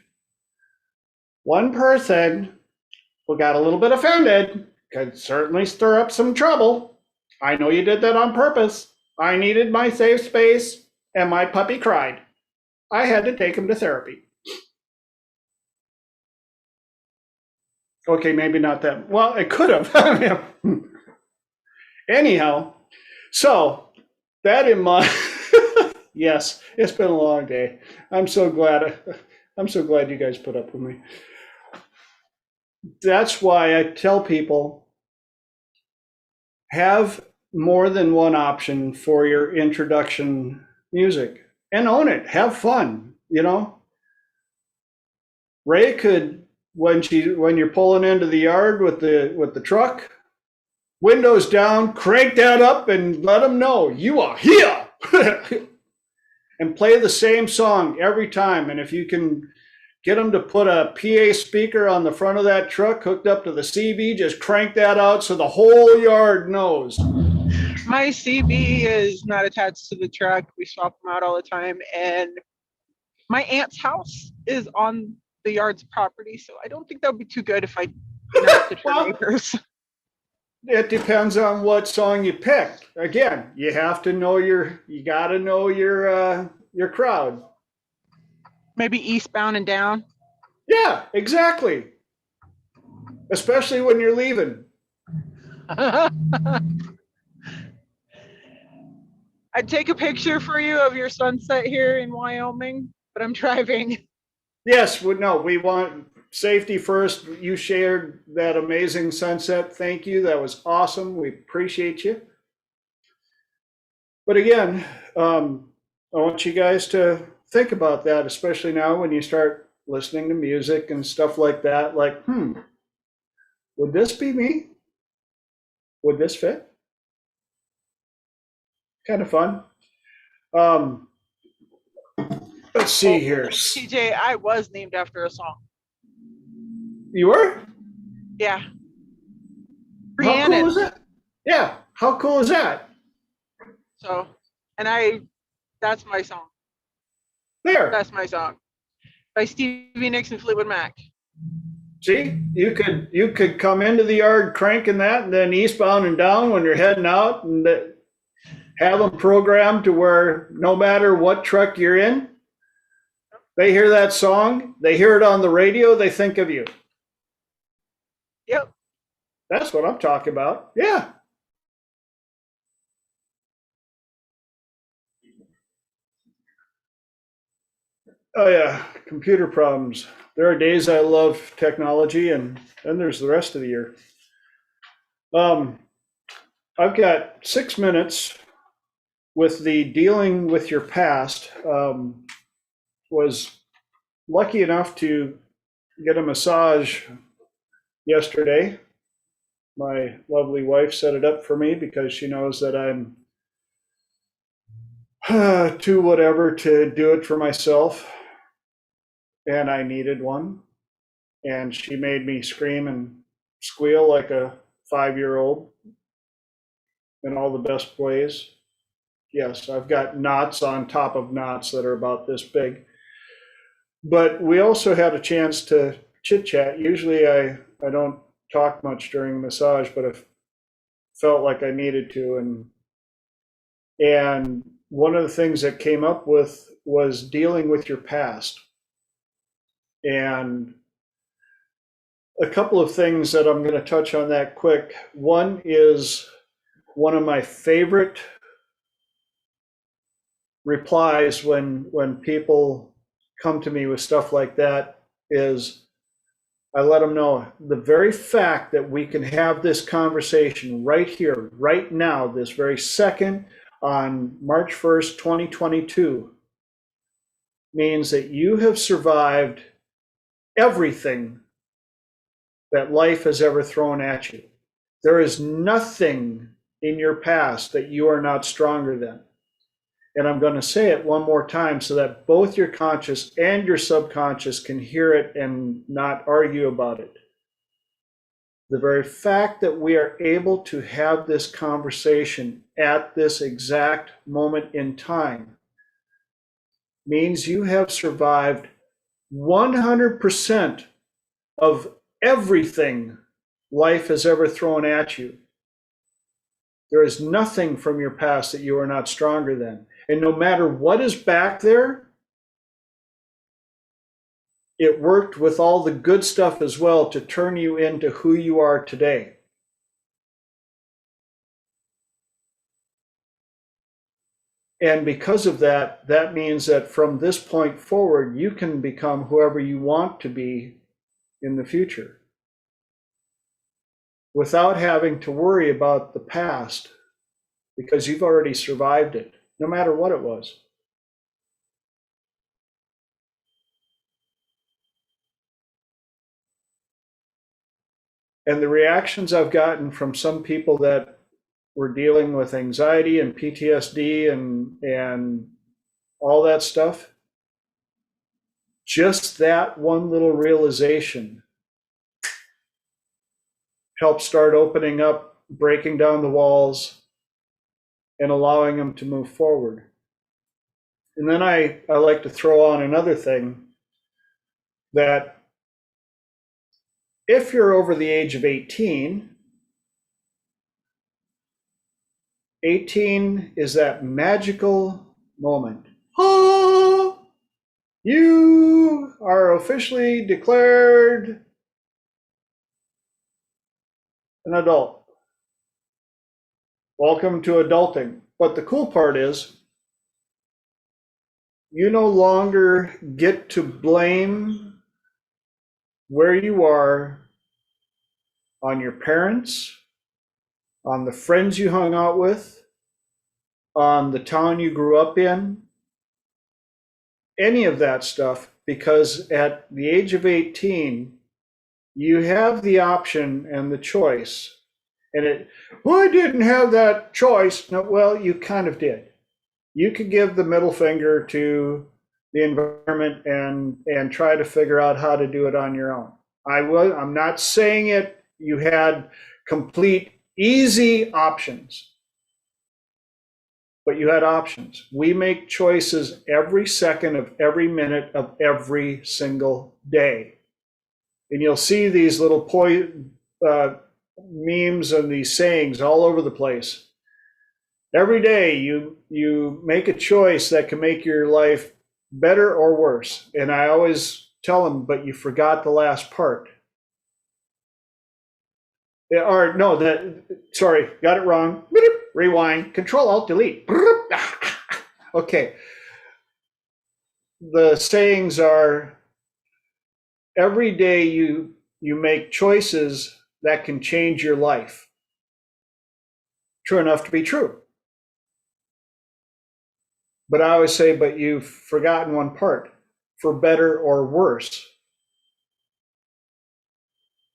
one person who got a little bit offended could certainly stir up some trouble. I know you did that on purpose. I needed my safe space, and my puppy cried. I had to take him to therapy. Okay, maybe not that. Well, it could have. Anyhow, so that in mind, yes, it's been a long day. I'm so glad you guys put up with me. That's why I tell people, have more than one option for your introduction music and own it. Have fun, Ray could, when you're pulling into the yard with the truck, windows down, crank that up and let them know you are here. And play the same song every time. And if you can get them to put a PA speaker on the front of that truck hooked up to the CB, just crank that out so the whole yard knows.
My CB is not attached to the truck. We swap them out all the time. And my aunt's house is on the yard's property. So I don't think that would be too good if I not to
Well,
neighbors.
it depends on what song you pick. Again, you have to know you got to know your crowd.
Maybe Eastbound and Down.
Yeah, exactly. Especially when you're leaving.
I'd take a picture for you of your sunset here in Wyoming, but I'm driving.
Yes, we want safety first. You shared that amazing sunset. Thank you. That was awesome. We appreciate you. But again, I want you guys to think about that, especially now when you start listening to music and stuff like that. Like, would this be me? Would this fit? Kind of fun. Let's see here.
TJ, I was named after a song.
You were?
Yeah.
How cool
Rhiannon.
is that? Yeah. How cool is that?
So, and that's my song.
There.
That's my song. By Stevie Nicks and Fleetwood Mac.
See, you could come into the yard cranking that, and then eastbound and down when you're heading out, and have them programmed to where no matter what truck you're in, they hear that song, they hear it on the radio, they think of you.
Yep.
That's what I'm talking about. Yeah. Oh yeah, computer problems. There are days I love technology, and then there's the rest of the year. I've got 6 minutes with the dealing with your past. Was lucky enough to get a massage yesterday. My lovely wife set it up for me because she knows that I'm too whatever to do it for myself. And I needed one. And she made me scream and squeal like a 5-year-old in all the best ways. Yes, I've got knots on top of knots that are about this big. But we also had a chance to chit chat. Usually I don't talk much during a massage, but I felt like I needed to. And one of the things that came up with was dealing with your past. And a couple of things that I'm going to touch on that quick. One is one of my favorite replies when people come to me with stuff like that is I let them know the very fact that we can have this conversation right here, right now, this very second on March 1st, 2022, means that you have survived everything that life has ever thrown at you. There is nothing in your past that you are not stronger than. And I'm going to say it one more time so that both your conscious and your subconscious can hear it and not argue about it. The very fact that we are able to have this conversation at this exact moment in time means you have survived 100% of everything life has ever thrown at you. There is nothing from your past that you are not stronger than. And no matter what is back there, it worked with all the good stuff as well to turn you into who you are today. And because of that, that means that from this point forward, you can become whoever you want to be in the future without having to worry about the past because you've already survived it, no matter what it was. And the reactions I've gotten from some people that were dealing with anxiety and PTSD and all that stuff, just that one little realization helped start opening up, breaking down the walls, and allowing them to move forward. And then I like to throw on another thing that If you're over the age of 18, 18 is that magical moment. Oh, you are officially declared an adult. Welcome to adulting. But the cool part is you no longer get to blame where you are on your parents, on the friends you hung out with, on the town you grew up in, any of that stuff, because at the age of 18, you have the option and the choice. And well, I didn't have that choice. No, well, you kind of did. You could give the middle finger to the environment and try to figure out how to do it on your own. I'm not saying you had complete easy options, but you had options. We make choices every second of every minute of every single day. And you'll see these little memes and these sayings all over the place. Every day you make a choice that can make your life better or worse. And I always tell them, but you forgot the last part. Or no, sorry, got it wrong. Rewind, Control Alt Delete. Okay. The sayings are, every day you make choices that can change your life. True enough to be true. But I always say, but you've forgotten one part, for better or worse.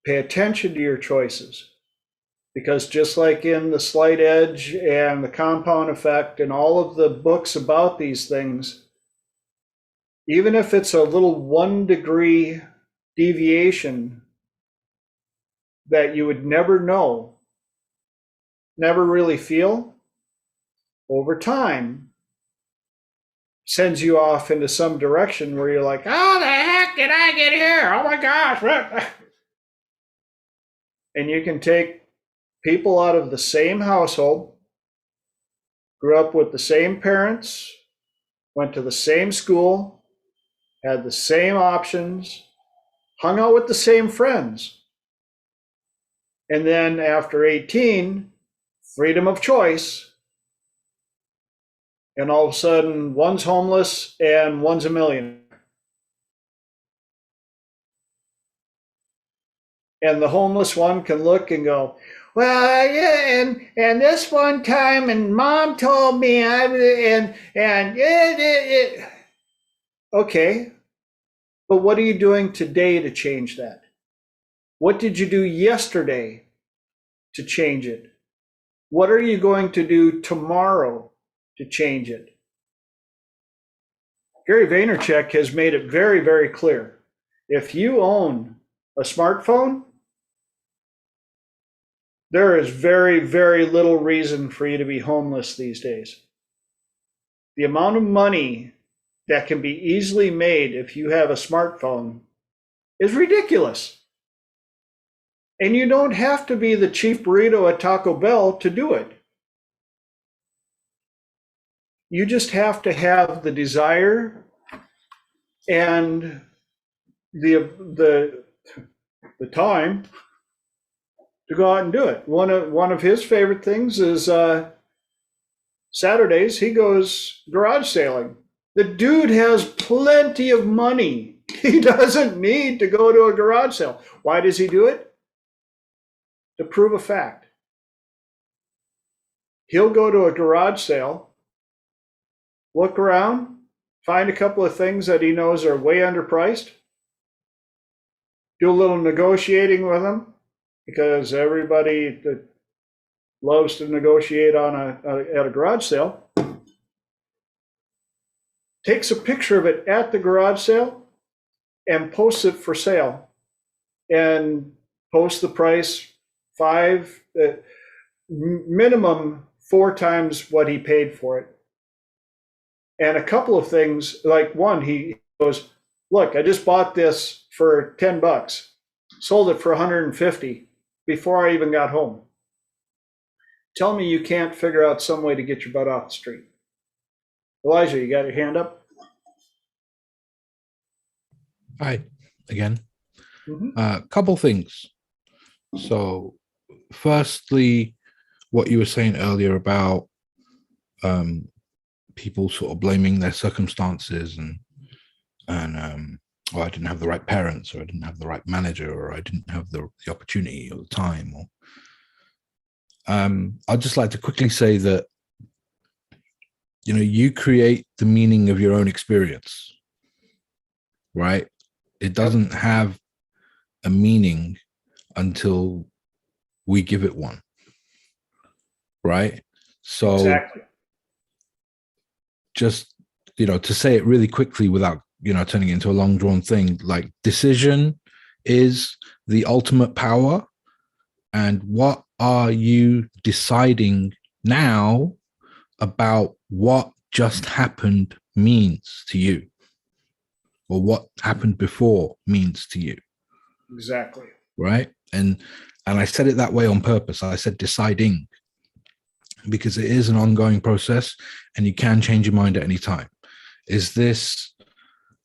Pay attention to your choices. Because just like in The Slight Edge and The Compound Effect and all of the books about these things, even if it's a little 1 degree deviation that you would never know, never really feel, over time, sends you off into some direction where you're like, how the heck did I get here? Oh my gosh. And you can take people out of the same household, grew up with the same parents, went to the same school, had the same options, hung out with the same friends. And then after 18, freedom of choice. And all of a sudden, one's homeless and one's a millionaire. And the homeless one can look and go, well, yeah, and this one time, and mom told me, okay, but what are you doing today to change that? What did you do yesterday to change it? What are you going to do tomorrow to change it? Gary Vaynerchuk has made it very, very clear. If you own a smartphone, there is very, very little reason for you to be homeless these days. The amount of money that can be easily made if you have a smartphone is ridiculous. And you don't have to be the chief burrito at Taco Bell to do it. You just have to have the desire and the time to go out and do it. One of his favorite things is Saturdays he goes garage sailing. The dude has plenty of money. He doesn't need to go to a garage sale. Why does he do it? To prove a fact. He'll go to a garage sale, look around, find a couple of things that he knows are way underpriced, do a little negotiating with them, because everybody that loves to negotiate at a garage sale takes a picture of it at the garage sale and posts it for sale, and posts the price minimum 4 times what he paid for it. And a couple of things, like one, he goes, look, I just bought this for $10. sold it for 150 before I even got home. Tell me you can't figure out some way to get your butt off the street. Elijah, you got your hand up?
Hi, again.
Mhm.
Couple things. So, firstly, what you were saying earlier about people sort of blaming their circumstances and oh, I didn't have the right parents, or I didn't have the right manager, or I didn't have the opportunity or the time. Or I'd just like to quickly say that, you know, you create the meaning of your own experience, right? It doesn't have a meaning until we give it one, right? So
Exactly.
just, you know, to say it really quickly without, you know, turning it into a long drawn thing, like decision is the ultimate power. And what are you deciding now about what just happened means to you, or what happened before means to you?
Exactly.
Right. And I said it that way on purpose. I said deciding, because it is an ongoing process and you can change your mind at any time. Is this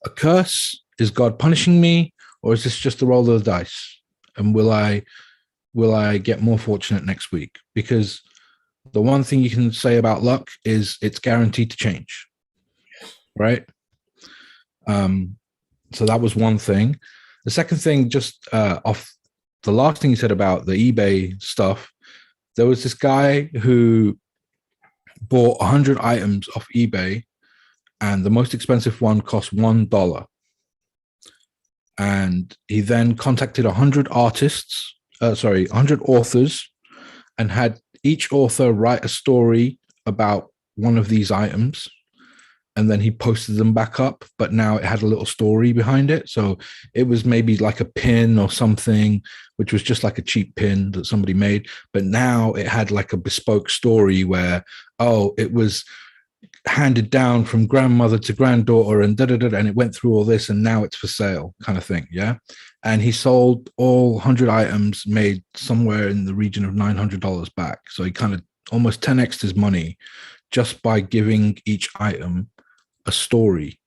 a curse? Is God punishing me? Or is this just a roll of the dice? And will I get more fortunate next week? Because the one thing you can say about luck is it's guaranteed to change, right? So that was one thing. The second thing, just off the last thing you said about the eBay stuff, there was this guy who bought 100 items off eBay, and the most expensive one cost $1. And he then contacted 100 100 authors, and had each author write a story about one of these items. And then he posted them back up, but now it had a little story behind it. So it was maybe like a pin or something, which was just like a cheap pin that somebody made. But now it had like a bespoke story where, oh, it was handed down from grandmother to granddaughter and and it went through all this, and now it's for sale, kind of thing. Yeah. And he sold all 100 items, made somewhere in the region of $900 back. So he kind of almost 10x'd his money just by giving each item a story,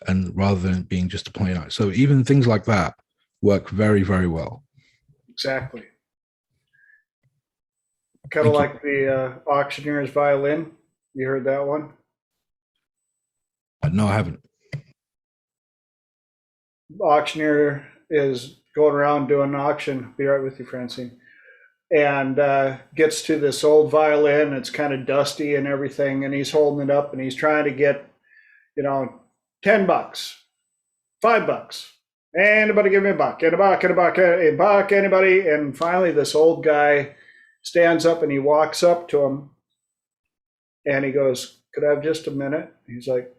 and rather than it being just a plain item. So even things like that work very, very well.
Exactly. Kind of like the auctioneer's violin. You heard that one?
No, I haven't.
Auctioneer is going around doing an auction. Be right with you, Francine. And gets to this old violin. It's kind of dusty and everything. And he's holding it up and he's trying to get, you know, $10, $5. Anybody give me a buck? And a buck, and a buck, a buck, anybody? And finally, this old guy stands up and he walks up to him and he goes, "Could I have just a minute?" He's like,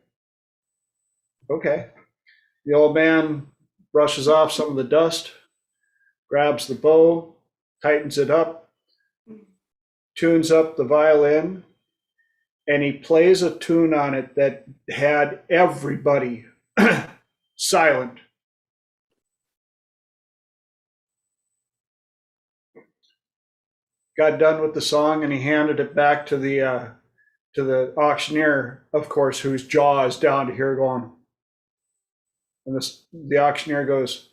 "Okay." The old man brushes off some of the dust, grabs the bow, tightens it up, tunes up the violin, and he plays a tune on it that had everybody silent. Got done with the song and he handed it back to the auctioneer, of course, whose jaw is down to here going. And the auctioneer goes,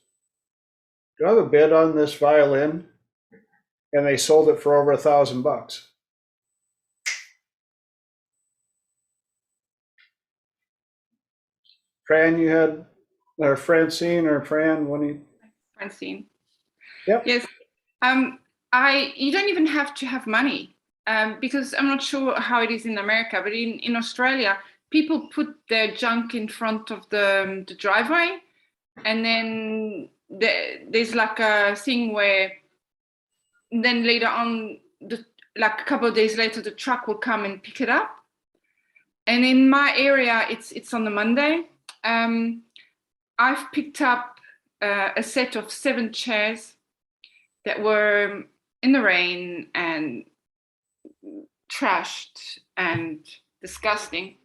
"Do I have a bid on this violin?" And they sold it for over $1,000. Fran, you had, or Francine or Fran, when you?
Francine.
Yep.
Yes. You don't even have to have money, because I'm not sure how it is in America, but in Australia, people put their junk in front of the driveway, and then there's like a thing where then later on, like a couple of days later, the truck will come and pick it up. And in my area, it's on the Monday. I've picked up a set of 7 chairs that were in the rain and trashed and disgusting.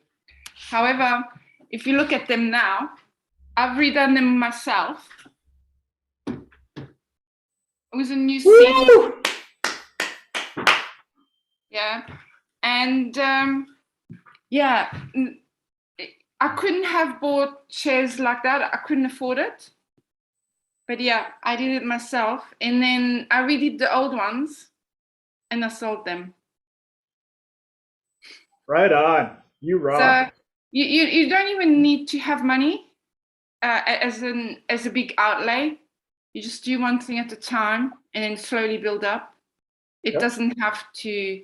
However, if you look at them now, I've redone them myself. It was a new scene.
Woo!
Yeah. And yeah, I couldn't have bought chairs like that. I couldn't afford it. But yeah, I did it myself. And then I redid the old ones and I sold them.
Right on. You rock.
So you don't even need to have money as a big outlay. You just do one thing at a time and then slowly build up. It
Yep.
doesn't have to.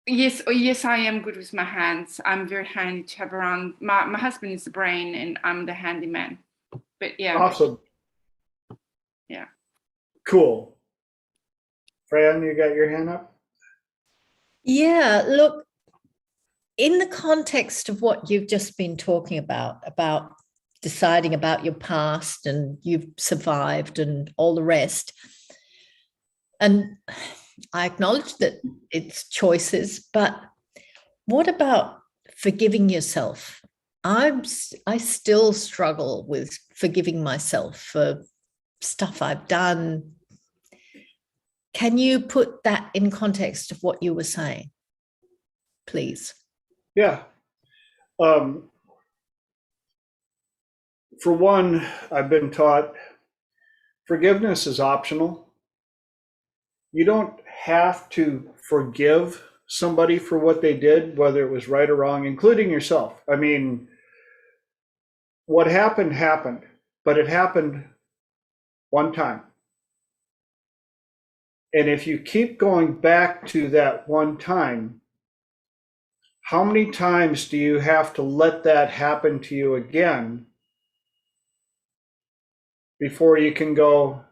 Yes, I am good with my hands. I'm very handy to have around. My husband is the brain and I'm the handyman. But yeah.
Awesome.
Yeah.
Cool. Fran, you got your hand up?
Yeah, look, in the context of what you've just been talking about deciding about your past and you've survived and all the rest, and I acknowledge that it's choices, but what about forgiving yourself? I still struggle with forgiving myself for stuff I've done. Can you put that in context of what you were saying, please?
Yeah. For one, I've been taught forgiveness is optional. You don't have to forgive somebody for what they did, whether it was right or wrong, including yourself. I mean, what happened happened, but it happened one time. And if you keep going back to that one time, how many times do you have to let that happen to you again before you can go,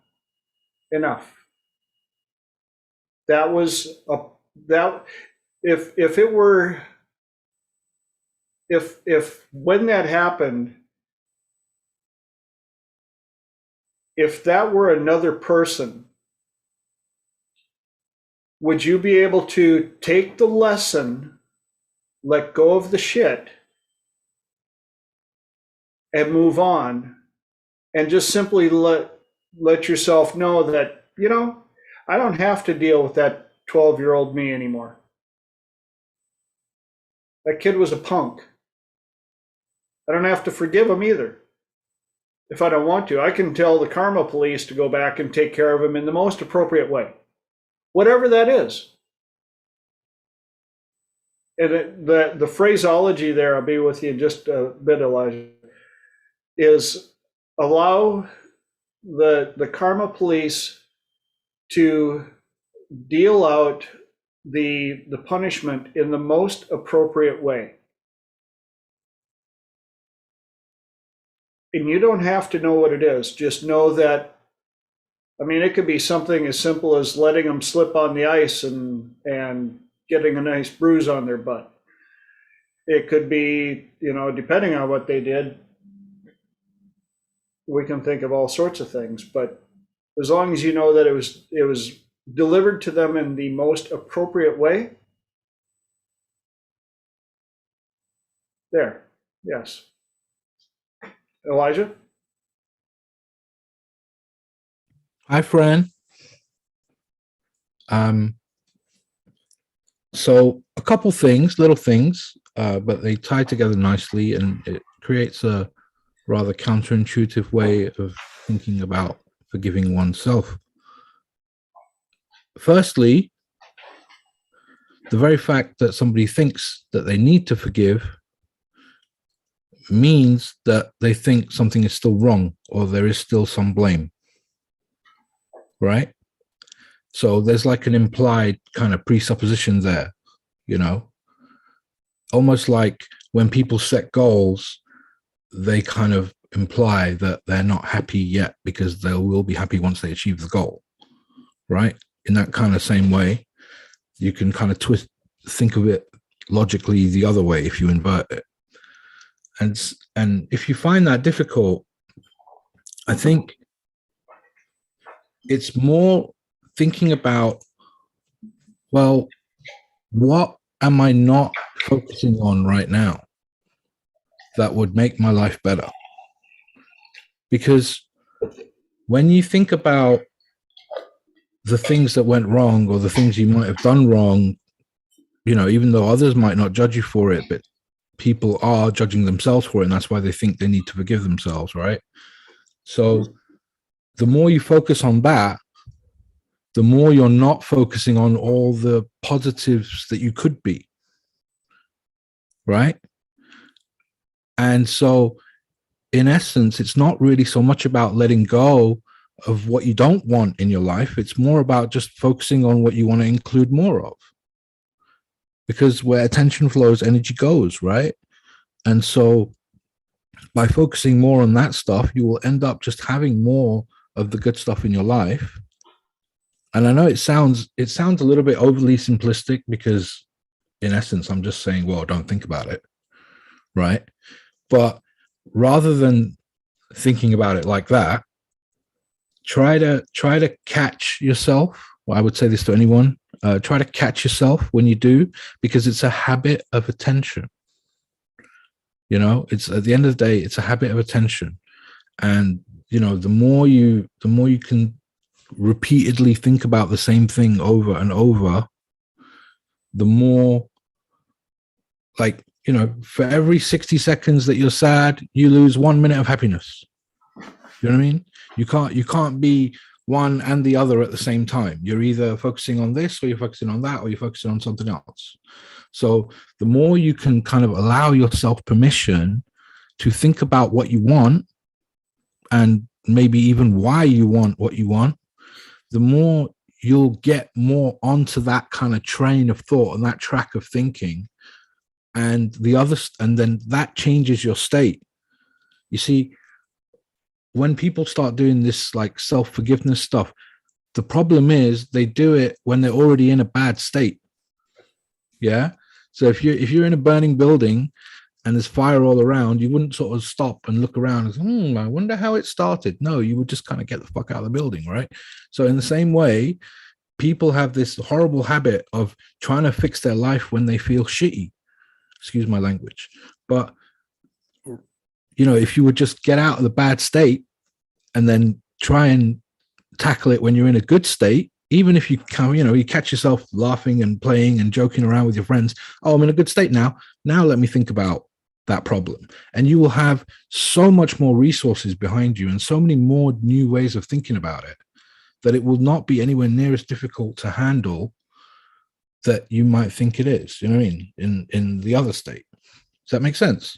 enough? That was that if it were, if when that happened, if that were another person, would you be able to take the lesson, let go of the shit, and move on, and just simply let yourself know that, you know, I don't have to deal with that 12-year-old me anymore. That kid was a punk. I don't have to forgive him either. If I don't want to, I can tell the karma police to go back and take care of him in the most appropriate way, whatever that is. And the phraseology there, I'll be with you in just a bit, Elijah, is allow the karma police to deal out the punishment in the most appropriate way. And you don't have to know what it is. Just know that, I mean, it could be something as simple as letting them slip on the ice and getting a nice bruise on their butt. It could be, you know, depending on what they did, we can think of all sorts of things. But as long as you know that it was delivered to them in the most appropriate way, there, yes. Elijah?
Hi, Fran. So a couple things, little things, but they tie together nicely, and it creates a rather counterintuitive way of thinking about forgiving oneself. Firstly, the very fact that somebody thinks that they need to forgive means that they think something is still wrong or there is still some blame, right? So there's like an implied kind of presupposition there, you know, almost like when people set goals, they kind of imply that they're not happy yet because they will be happy once they achieve the goal, right? In that kind of same way, you can kind of think of it logically the other way if you invert it. And if you find that difficult, I think it's more thinking about, well, what am I not focusing on right now that would make my life better? Because when you think about the things that went wrong or the things you might have done wrong, even though others might not judge you for it, but people are judging themselves for it, and that's why they think they need to forgive themselves, right? So the more you focus on that, the more you're not focusing on all the positives that you could be, right? And so in essence, it's not really so much about letting go of what you don't want in your life. It's more about just focusing on what you want to include more of. Because where attention flows, energy goes, right? And so by focusing more on that stuff, you will end up just having more of the good stuff in your life. And I know it sounds a little bit overly simplistic, because in essence, I'm just saying, well, don't think about it, right? But rather than thinking about it like that, try to catch yourself. Well, I would say this to anyone. Try to catch yourself when you do, because it's a habit of attention. It's, at the end of the day, it's a habit of attention. And the more you can repeatedly think about the same thing over and over, the more, like, for every 60 seconds that you're sad, you lose 1 minute of happiness. You know what I mean? You can't be one and the other at the same time. You're either focusing on this, or you're focusing on that, or you're focusing on something else. So the more you can kind of allow yourself permission to think about what you want, and maybe even why you want what you want, the more you'll get more onto that kind of train of thought and that track of thinking. And then that changes your state. You see, when people start doing this like self-forgiveness stuff, the problem is they do it when they're already in a bad state. Yeah. So if you're in a burning building and there's fire all around, you wouldn't sort of stop and look around and say, I wonder how it started. No, you would just kind of get the fuck out of the building, right? So in the same way, people have this horrible habit of trying to fix their life when they feel shitty. Excuse my language. But, if you would just get out of the bad state and then try and tackle it when you're in a good state, even if you can, you catch yourself laughing and playing and joking around with your friends. Oh, I'm in a good state now. Now let me think about that problem. And you will have so much more resources behind you and so many more new ways of thinking about it, that it will not be anywhere near as difficult to handle that you might think it is, you know what I mean, in the other state. Does that make sense?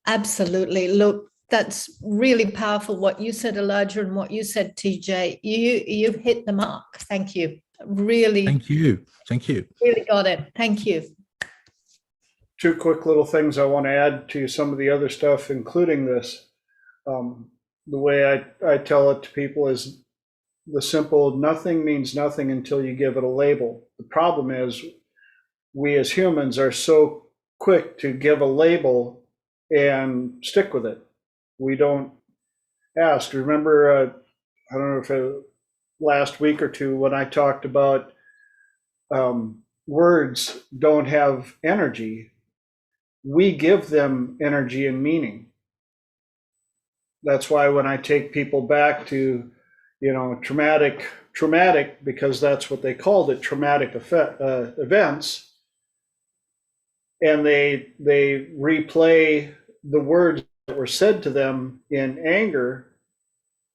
Absolutely. Look, that's really powerful what you said, Elijah, and what you said, TJ. You've hit the mark. Thank you. Really.
Thank you.
Really got it. Thank you.
Two quick little things I want to add to some of the other stuff, including this. The way I tell it to people is the simple: nothing means nothing until you give it a label. The problem is we as humans are so quick to give a label and stick with it. We don't ask. Remember, I don't know if last week or two when I talked about words don't have energy. We give them energy and meaning. That's why when I take people back to, traumatic, because that's what they called it, traumatic events, and they replay the words that were said to them in anger,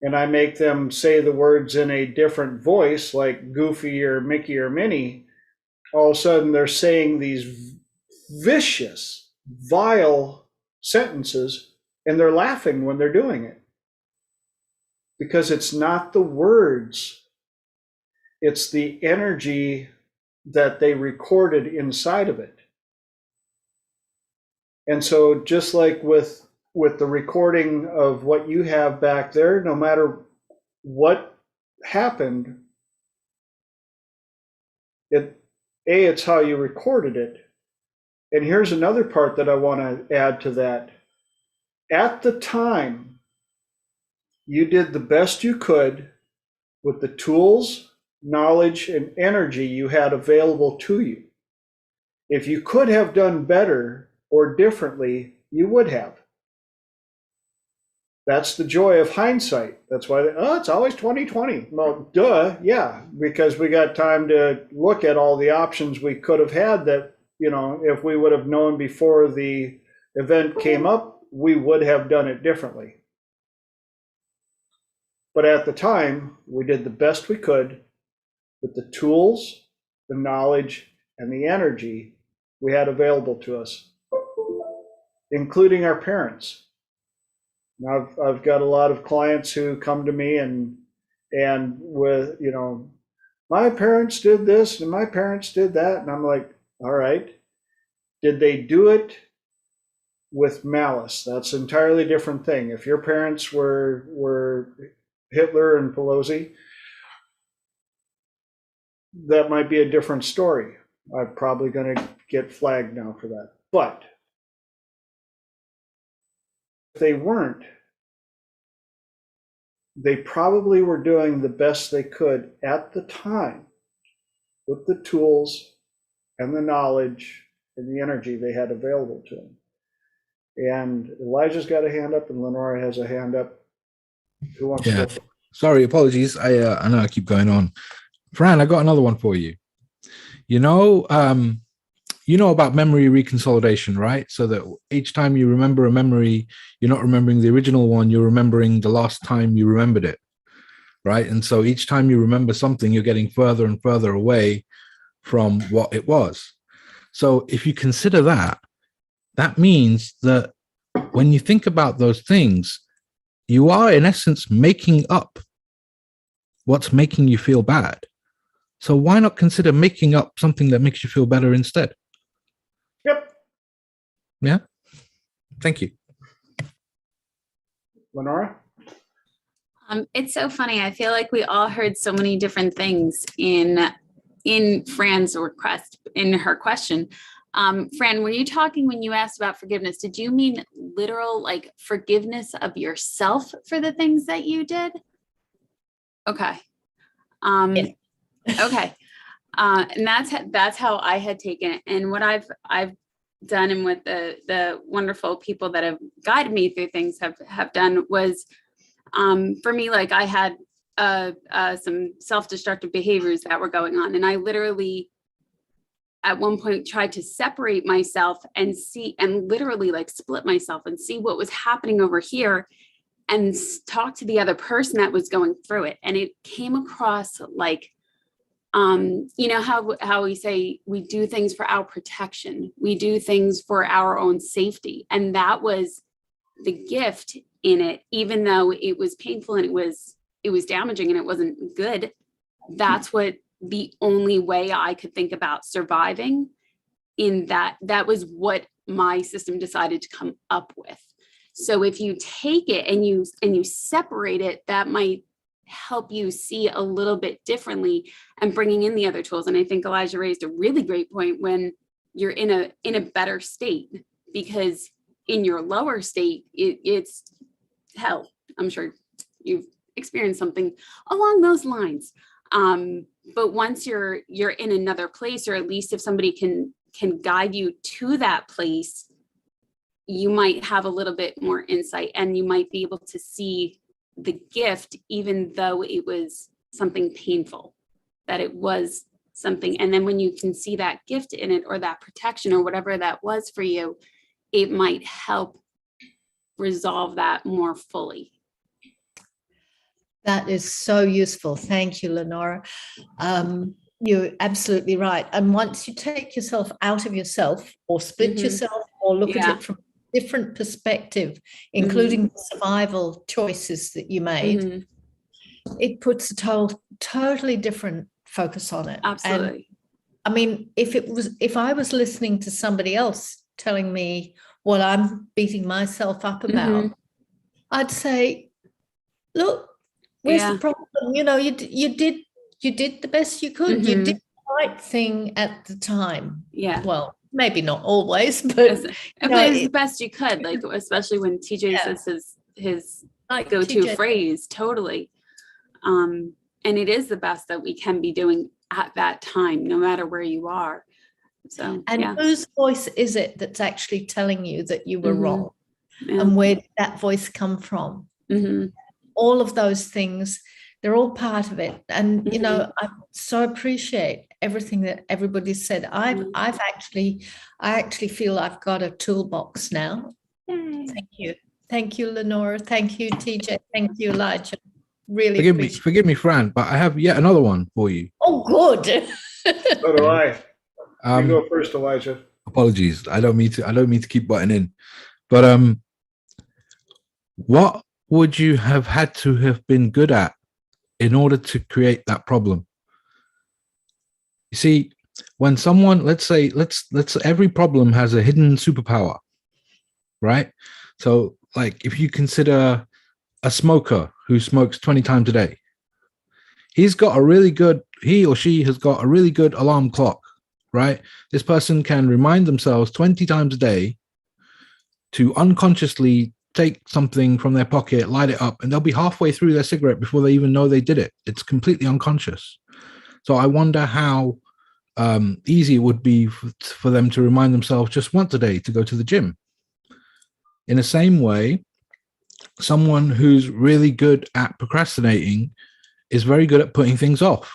and I make them say the words in a different voice, like Goofy or Mickey or Minnie, all of a sudden they're saying these vicious, vile sentences, and they're laughing when they're doing it. Because it's not the words, it's the energy that they recorded inside of it. And so just like with the recording of what you have back there, no matter what happened, it's how you recorded it. And here's another part that I want to add to that. At the time, you did the best you could with the tools, knowledge, and energy you had available to you. If you could have done better or differently, you would have. That's the joy of hindsight. That's why, it's always 2020. Well, duh, yeah, because we got time to look at all the options we could have had that, if we would have known before the event came up, we would have done it differently. But at the time, we did the best we could with the tools, the knowledge, and the energy we had available to us, including our parents. Now, I've got a lot of clients who come to me and with, my parents did this and my parents did that. And I'm like, all right, did they do it with malice? That's an entirely different thing. If your parents were Hitler and Pelosi, that might be a different story. I'm probably going to get flagged now for that. But if they weren't, they probably were doing the best they could at the time with the tools and the knowledge and the energy they had available to them. And Elijah's got a hand up and Lenora has a hand up. Who wants to go?
Sorry, apologies. I know I keep going on. Fran, I got another one for you. You know about memory reconsolidation, right? So that each time you remember a memory, you're not remembering the original one, you're remembering the last time you remembered it, right? And so each time you remember something, you're getting further and further away from what it was. So if you consider that, that means that when you think about those things, you are in essence making up what's making you feel bad. So why not consider making up something that makes you feel better instead?
Yep.
Yeah. Thank you.
Lenora?
It's so funny. I feel like we all heard so many different things in Fran's request, in her question. Fran, were you talking when you asked about forgiveness? Did you mean literal, like forgiveness of yourself for the things that you did? Okay.
Yeah.
Okay. And that's how I had taken it. And what I've done, and what the wonderful people that have guided me through things have done was, for me, like I had some self-destructive behaviors that were going on. And I literally at one point tried to separate myself and see, and literally like split myself and see what was happening over here and talk to the other person that was going through it. And it came across like, you know, how we say we do things for our protection, we do things for our own safety. And that was the gift in it, even though it was painful and it was damaging and it wasn't good. That's what the only way I could think about surviving in that was what my system decided to come up with. So if you take it and you separate it, that might help you see a little bit differently and bringing in the other tools. And I think Elijah raised a really great point when you're in a better state, because in your lower state, it's hell. I'm sure you've experienced something along those lines. But once you're in another place, or at least if somebody can guide you to that place, you might have a little bit more insight and you might be able to see the gift, even though it was something painful, that it was something. And then when you can see that gift in it, or that protection, or whatever that was for you, it might help resolve that more fully.
That is so useful. Thank you, Lenora. You're absolutely right. And once you take yourself out of yourself, or split yourself, or look at it from a different perspective, including the survival choices that you made, it puts a totally different focus on it.
Absolutely.
And, I mean, if I was listening to somebody else telling me what I'm beating myself up about, I'd say, look, where's the problem? You know, you did the best you could. You did the right thing at the time.
Yeah.
Well, maybe not always, but
it was the best you could, like, especially when TJ says his
like
go-to
TJ.
phrase, totally. And it is the best that we can be doing at that time, no matter where you are. So,
and whose voice is it that's actually telling you that you were wrong?
Yeah.
And where did that voice come from?
Mhm.
All of those things, they're all part of it. And, you know, I so appreciate everything that everybody said. I actually feel I've got a toolbox now. Thank you. Thank you, Lenora. Thank you, TJ. Thank you, Elijah. Really appreciate it.
Forgive me, Fran, but I have yet another one for you.
Oh, good.
So do I. You go
Um,
first, Elijah.
apologies. I don't mean to keep butting in. But what would you have had to have been good at in order to create that problem? You see, when someone, let's every problem has a hidden superpower, right? So like if you consider a smoker who smokes 20 times a day, he or she has got a really good alarm clock, right? This person can remind themselves 20 times a day to unconsciously take something from their pocket, light it up, and they'll be halfway through their cigarette before they even know they did it. It's completely unconscious. So I wonder how easy it would be for them to remind themselves just once a day to go to the gym. In the same way, someone who's really good at procrastinating is very good at putting things off.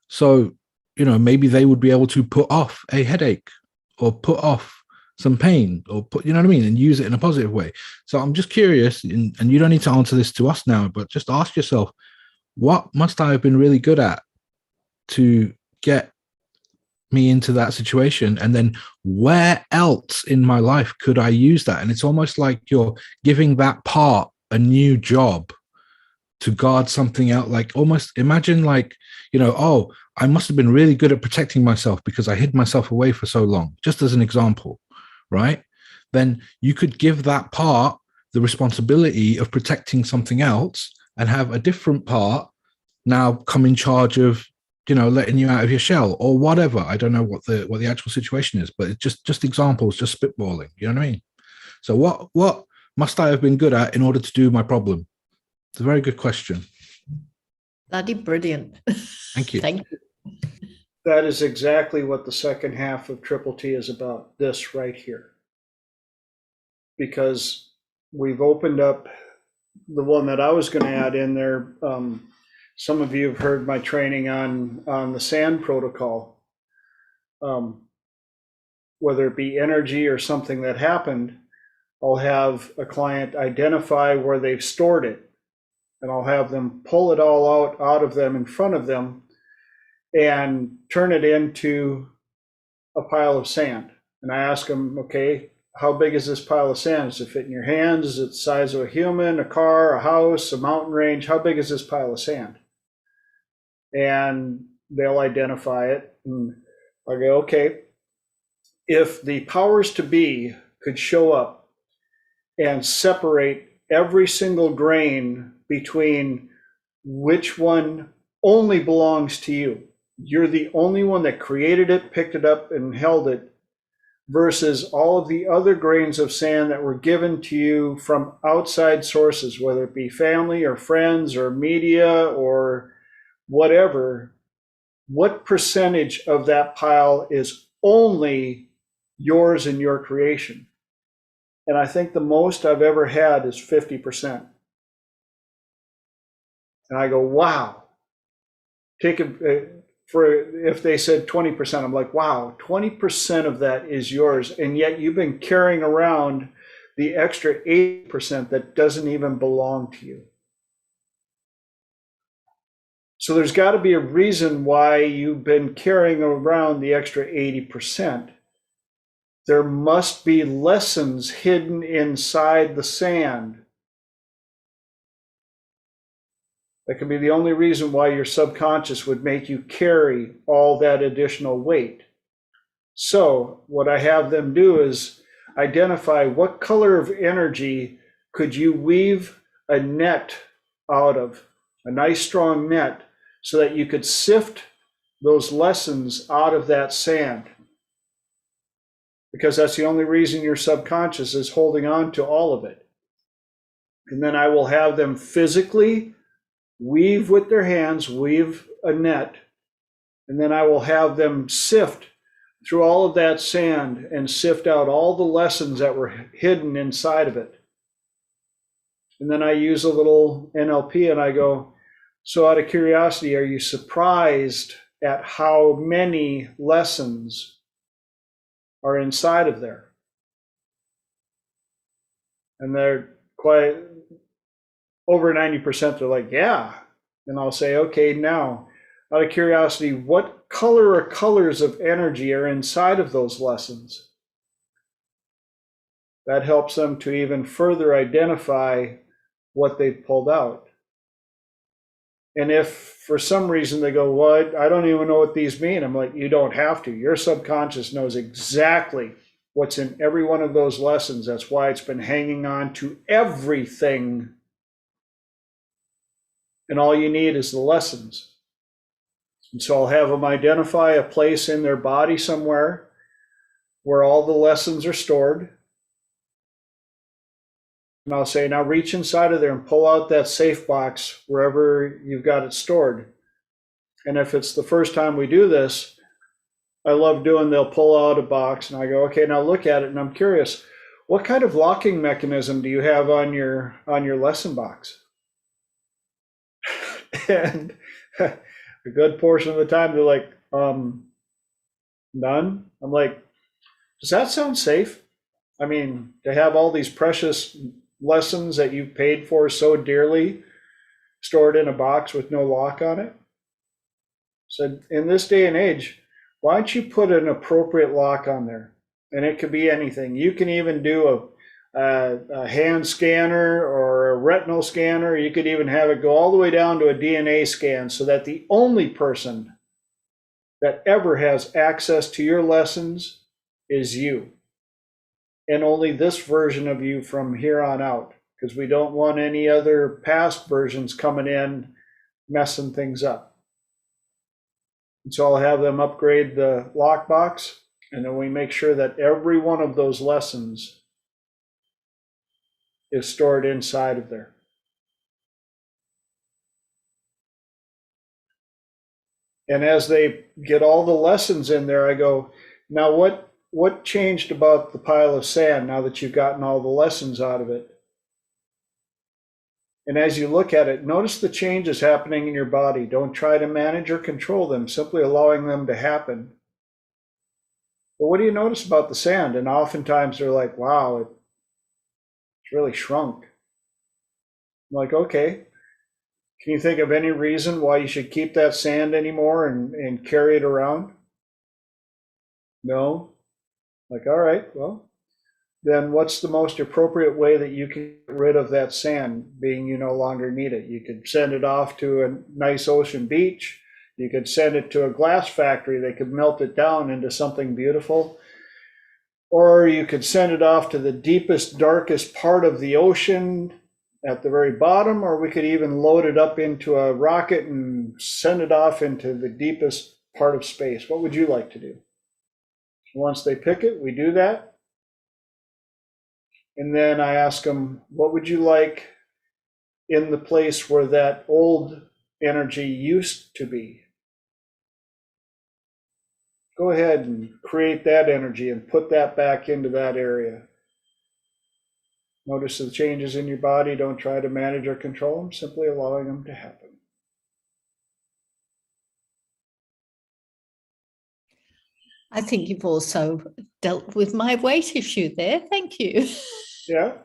So, you know, maybe they would be able to put off a headache or put off some pain or put, you know what I mean, and use it in a positive way. So I'm just curious, and you don't need to answer this to us now, but just ask yourself, what must I have been really good at to get me into that situation? And then where else in my life could I use that? And it's almost like you're giving that part a new job to guard something out. Like almost imagine like, you know, oh, I must have been really good at protecting myself because I hid myself away for so long, just as an example, right? Then you could give that part the responsibility of protecting something else and have a different part now come in charge of, you know, letting you out of your shell or whatever. I don't know what the actual situation is, but it's just examples, just spitballing, you know what I mean? So what must I have been good at in order to do my problem? It's a very good question.
Bloody brilliant.
Thank you.
Thank you.
That is exactly what the second half of Triple T is about, this right here. Because we've opened up the one that I was going to add in there. Some of you have heard my training on the SAND protocol. Whether it be energy or something that happened, I'll have a client identify where they've stored it, and I'll have them pull it all out of them in front of them and turn it into a pile of sand. And I ask them, okay, how big is this pile of sand? Does it fit in your hands? Is it the size of a human, a car, a house, a mountain range? How big is this pile of sand? And they'll identify it. And I go, okay, if the powers to be could show up and separate every single grain between which one only belongs to you, you're the only one that created it, picked it up, and held it, versus all of the other grains of sand that were given to you from outside sources, whether it be family or friends or media or whatever, what percentage of that pile is only yours and your creation? And I think the most I've ever had is 50%. And I go, wow. Take it for, if they said 20%, I'm like, wow, 20% of that is yours. And yet you've been carrying around the extra 80% that doesn't even belong to you. So there's got to be a reason why you've been carrying around the extra 80%. There must be lessons hidden inside the sand. That could be the only reason why your subconscious would make you carry all that additional weight. So what I have them do is identify what color of energy could you weave a net out of, a nice strong net, so that you could sift those lessons out of that sand. Because that's the only reason your subconscious is holding on to all of it. And then I will have them physically weave with their hands, weave a net, and then I will have them sift through all of that sand and sift out all the lessons that were hidden inside of it. And then I use a little NLP and I go, so out of curiosity, are you surprised at how many lessons are inside of there? And they're quite over 90%. They're like, yeah. And I'll say, okay, now, out of curiosity, what color or colors of energy are inside of those lessons? That helps them to even further identify what they've pulled out. And if for some reason they go, what? I don't even know what these mean. I'm like, you don't have to. Your subconscious knows exactly what's in every one of those lessons. That's why it's been hanging on to everything. And all you need is the lessons. And so I'll have them identify a place in their body somewhere where all the lessons are stored. And I'll say, now reach inside of there and pull out that safe box wherever you've got it stored. And if it's the first time we do this, I love doing, they'll pull out a box and I go, okay, now look at it. And I'm curious, what kind of locking mechanism do you have on your lesson box? And a good portion of the time they're like, none. I'm like, does that sound safe? I mean, to have all these precious lessons that you paid for so dearly stored in a box with no lock on it? So in this day and age, why don't you put an appropriate lock on there? And it could be anything. You can even do a hand scanner or a retinal scanner. You could even have it go all the way down to a DNA scan so that the only person that ever has access to your lessons is you. And only this version of you from here on out, because we don't want any other past versions coming in messing things up. And so I'll have them upgrade the lockbox, and then we make sure that every one of those lessons is stored inside of there. And as they get all the lessons in there, I go, now what changed about the pile of sand now that you've gotten all the lessons out of it? And as you look at it, notice the changes happening in your body. Don't try to manage or control them, simply allowing them to happen. But what do you notice about the sand? And oftentimes they're like, wow, it's really shrunk. I'm like, okay. Can you think of any reason why you should keep that sand anymore and carry it around? No. Like, all right, well, then what's the most appropriate way that you can get rid of that sand, being you no longer need it? You could send it off to a nice ocean beach. You could send it to a glass factory. They could melt it down into something beautiful. Or you could send it off to the deepest, darkest part of the ocean at the very bottom, or we could even load it up into a rocket and send it off into the deepest part of space. What would you like to do? Once they pick it, we do that. And then I ask them, what would you like in the place where that old energy used to be? Go ahead and create that energy and put that back into that area. Notice the changes in your body. Don't try to manage or control them, simply allowing them to happen.
I think you've also dealt with my weight issue there. Thank you.
Yeah.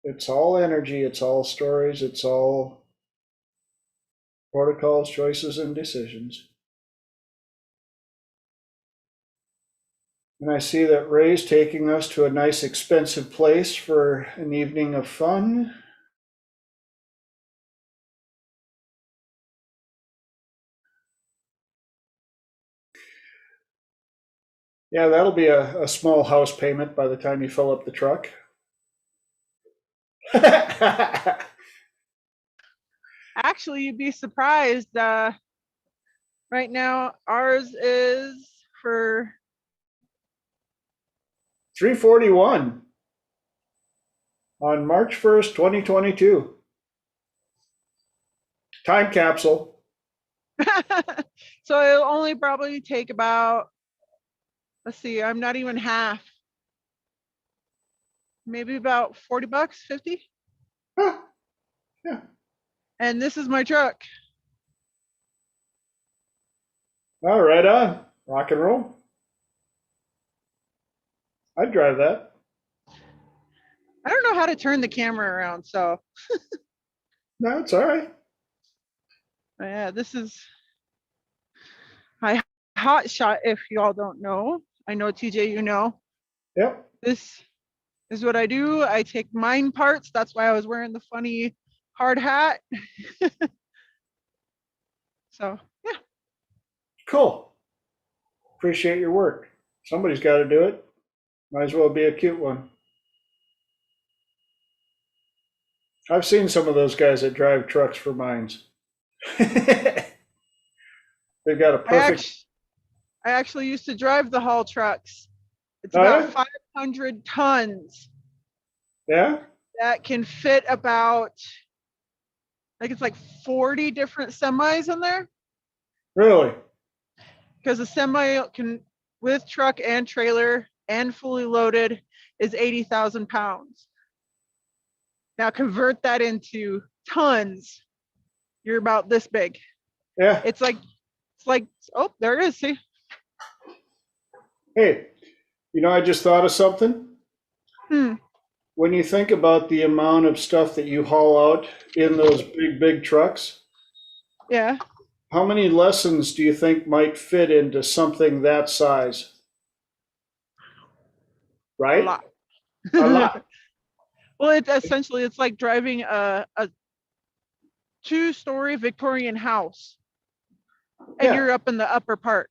It's all energy. It's all stories. It's all protocols, choices, and decisions. And I see that Ray's taking us to a nice, expensive place for an evening of fun. Yeah, that'll be a small house payment by the time you fill up the truck.
Actually, you'd be surprised. Right now, ours is for
$341 on March 1st, 2022. Time capsule.
so it'll only probably take about, let's see, I'm not even half. maybe about 40 bucks, 50.
Huh. Yeah.
And this is my truck.
All right, on. Rock and roll. I'd drive that.
I don't know how to turn the camera around, so
No, it's all right.
yeah, this is my hot shot. If y'all don't know, I know TJ, you know.
Yep.
This is what I do. I take mine parts. That's why I was wearing the funny hard hat. So yeah.
Cool. Appreciate your work. Somebody's got to do it. Might as well be a cute one. I've seen some of those guys that drive trucks for mines. They've got a perfect.
I actually used to drive the haul trucks. It's
Oh,
about
yeah?
500 tons
Yeah?
that can fit about, like it's like 40 different semis in there,
Really?
because a semi can, with truck and trailer and fully loaded, is 80,000 pounds. Now convert that into tons, you're about this big.
Yeah.
It's like, oh, there it is. See?
Hey, I just thought of something. When you think about the amount of stuff that you haul out in those big trucks,
Yeah.
how many lessons do you think might fit into something that size? Right?
A lot.
A lot.
Well, it's like driving a 2-story Victorian house, and
Yeah.
you're up in the upper part.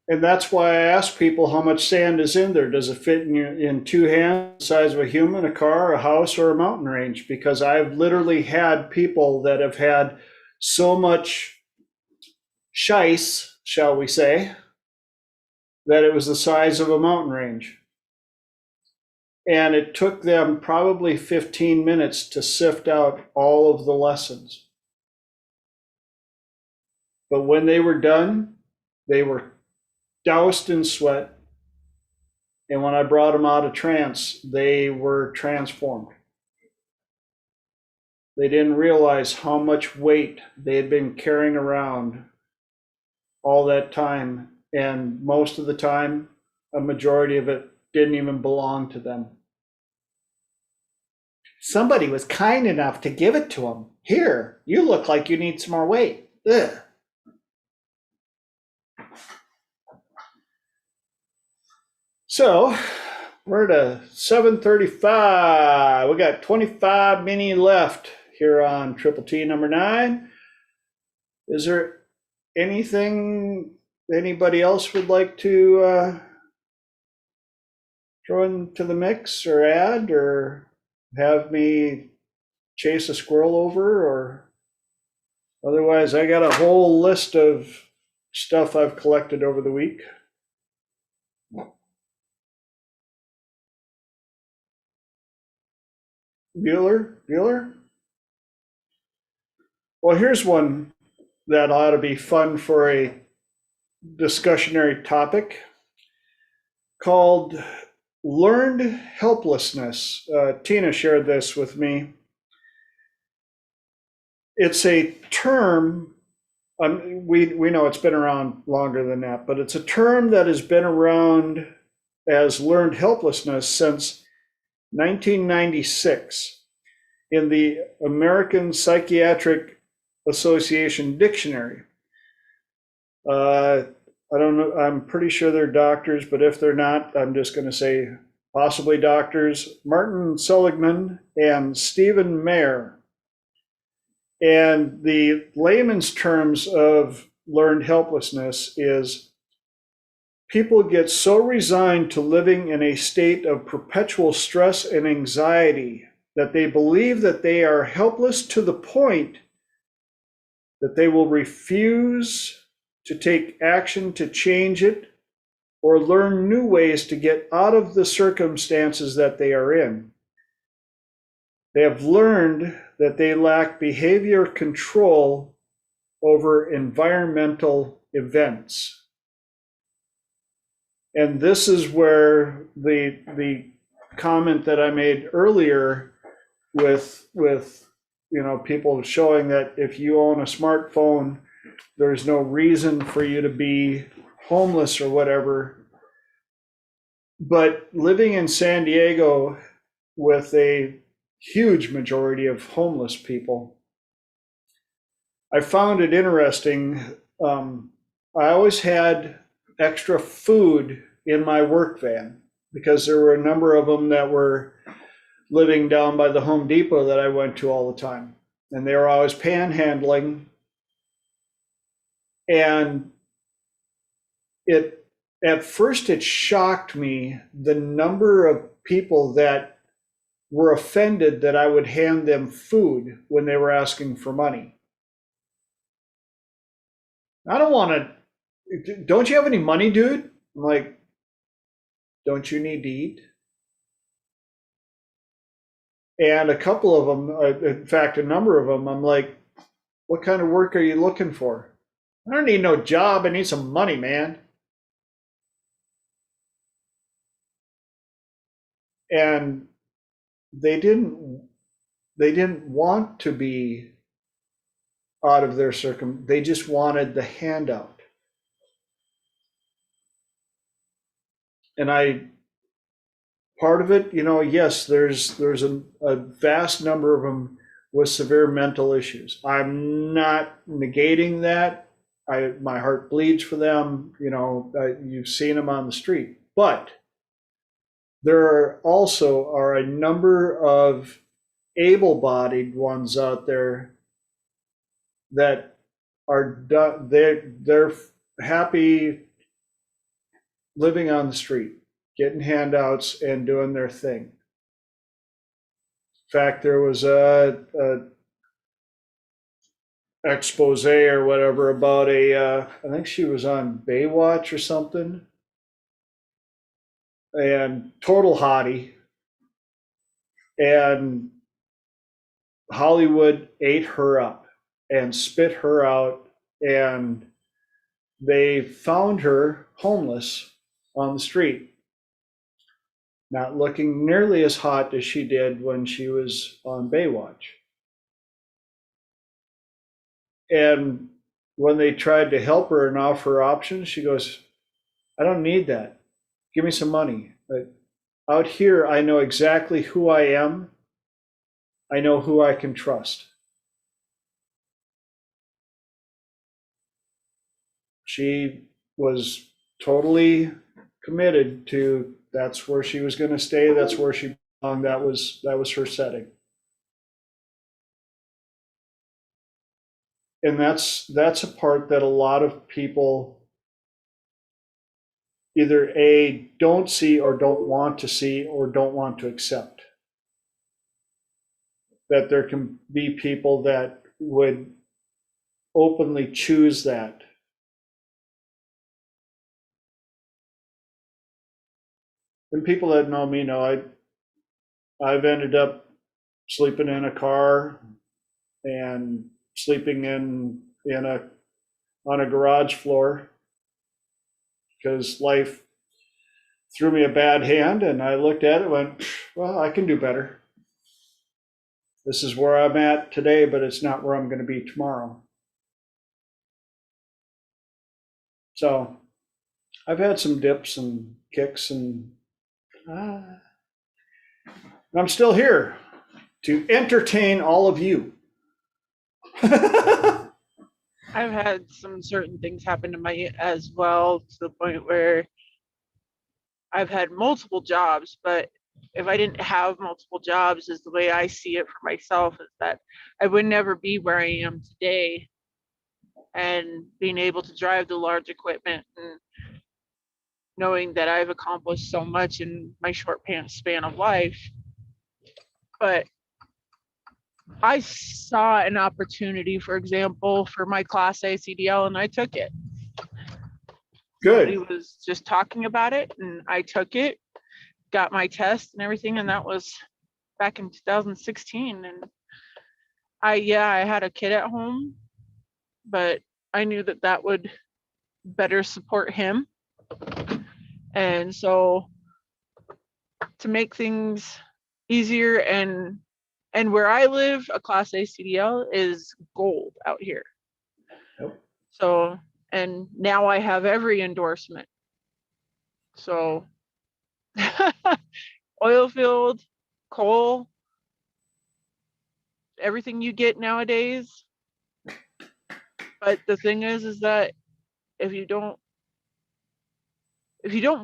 And that's why I ask people how much sand is in there. Does it fit in two hands, the size of a human, a car, a house, or a mountain range? Because I've literally had people that have had so much shice, shall we say, that it was the size of a mountain range. And it took them probably 15 minutes to sift out all of the lessons. But when they were done, they were doused in sweat. And when I brought them out of trance, they were transformed. They didn't realize how much weight they had been carrying around all that time. And most of the time, a majority of it didn't even belong to them. Somebody was kind enough to give it to them. Here, you look like you need some more weight. Ugh. So we're at 7:35. We got 25 mini left here on Triple T number 9. Is there anything anybody else would like to throw into the mix or add, or have me chase a squirrel over? Or otherwise, I got a whole list of stuff I've collected over the week. Bueller? Well, here's one that ought to be fun for a discussionary topic called learned helplessness. Tina shared this with me. It's a term, we know it's been around longer than that, but it's a term that has been around as learned helplessness since 1996 in the American Psychiatric Association Dictionary. I don't know, I'm pretty sure they're doctors, but if they're not, I'm just going to say possibly doctors, Martin Seligman and Stephen Mayer. And the layman's terms of learned helplessness is people get so resigned to living in a state of perpetual stress and anxiety that they believe that they are helpless to the point that they will refuse to take action to change it or learn new ways to get out of the circumstances that they are in. They have learned that they lack behavior control over environmental events. And this is where the comment that I made earlier with people showing that if you own a smartphone, there's no reason for you to be homeless or whatever. But living in San Diego with a huge majority of homeless people, I found it interesting. I always had extra food in my work van because there were a number of them that were living down by the Home Depot that I went to all the time. And they were always panhandling. And at first it shocked me the number of people that were offended that I would hand them food when they were asking for money. I don't want to, don't you have any money, dude? I'm like, don't you need to eat? And a couple of them, in fact, a number of them, I'm like, what kind of work are you looking for? I don't need no job. I need some money, man. And they didn't want to be out of their they just wanted the handout. And part of it, yes, there's a vast number of them with severe mental issues. I'm not negating that. My heart bleeds for them. You've seen them on the street, but there also are a number of able-bodied ones out there that are they're happy living on the street, getting handouts and doing their thing. In fact, there was a expose or whatever about I think she was on Baywatch or something, and total hottie, and Hollywood ate her up and spit her out, and they found her homeless on the street, not looking nearly as hot as she did when she was on Baywatch. And when they tried to help her and offer her options, she goes, I don't need that. Give me some money. But out here, I know exactly who I am. I know who I can trust. She was totally committed to that's where she was going to stay. That's where she belonged. That was her setting. And that's a part that a lot of people either A, don't see or don't want to see or don't want to accept. That there can be people that would openly choose that. And people that know me know I've ended up sleeping in a car and sleeping on a garage floor because life threw me a bad hand, and I looked at it and went, well, I can do better. This is where I'm at today, but it's not where I'm going to be tomorrow. So I've had some dips and kicks, and I'm still here to entertain all of you.
I've had some certain things happen to me as well, to the point where I've had multiple jobs, but if I didn't have multiple jobs, is the way I see it for myself, is that I would never be where I am today. And being able to drive the large equipment and knowing that I've accomplished so much in my short span of life. But I saw an opportunity, for example, for my Class A CDL, and I took it.
Good.
Somebody was just talking about it, and I took it, got my test and everything, and that was back in 2016. And I had a kid at home, but I knew that would better support him. And so to make things easier. And where I live, a Class A CDL is gold out here.
Yep.
So, and now I have every endorsement. So oil field, coal, everything you get nowadays. But the thing is that if you don't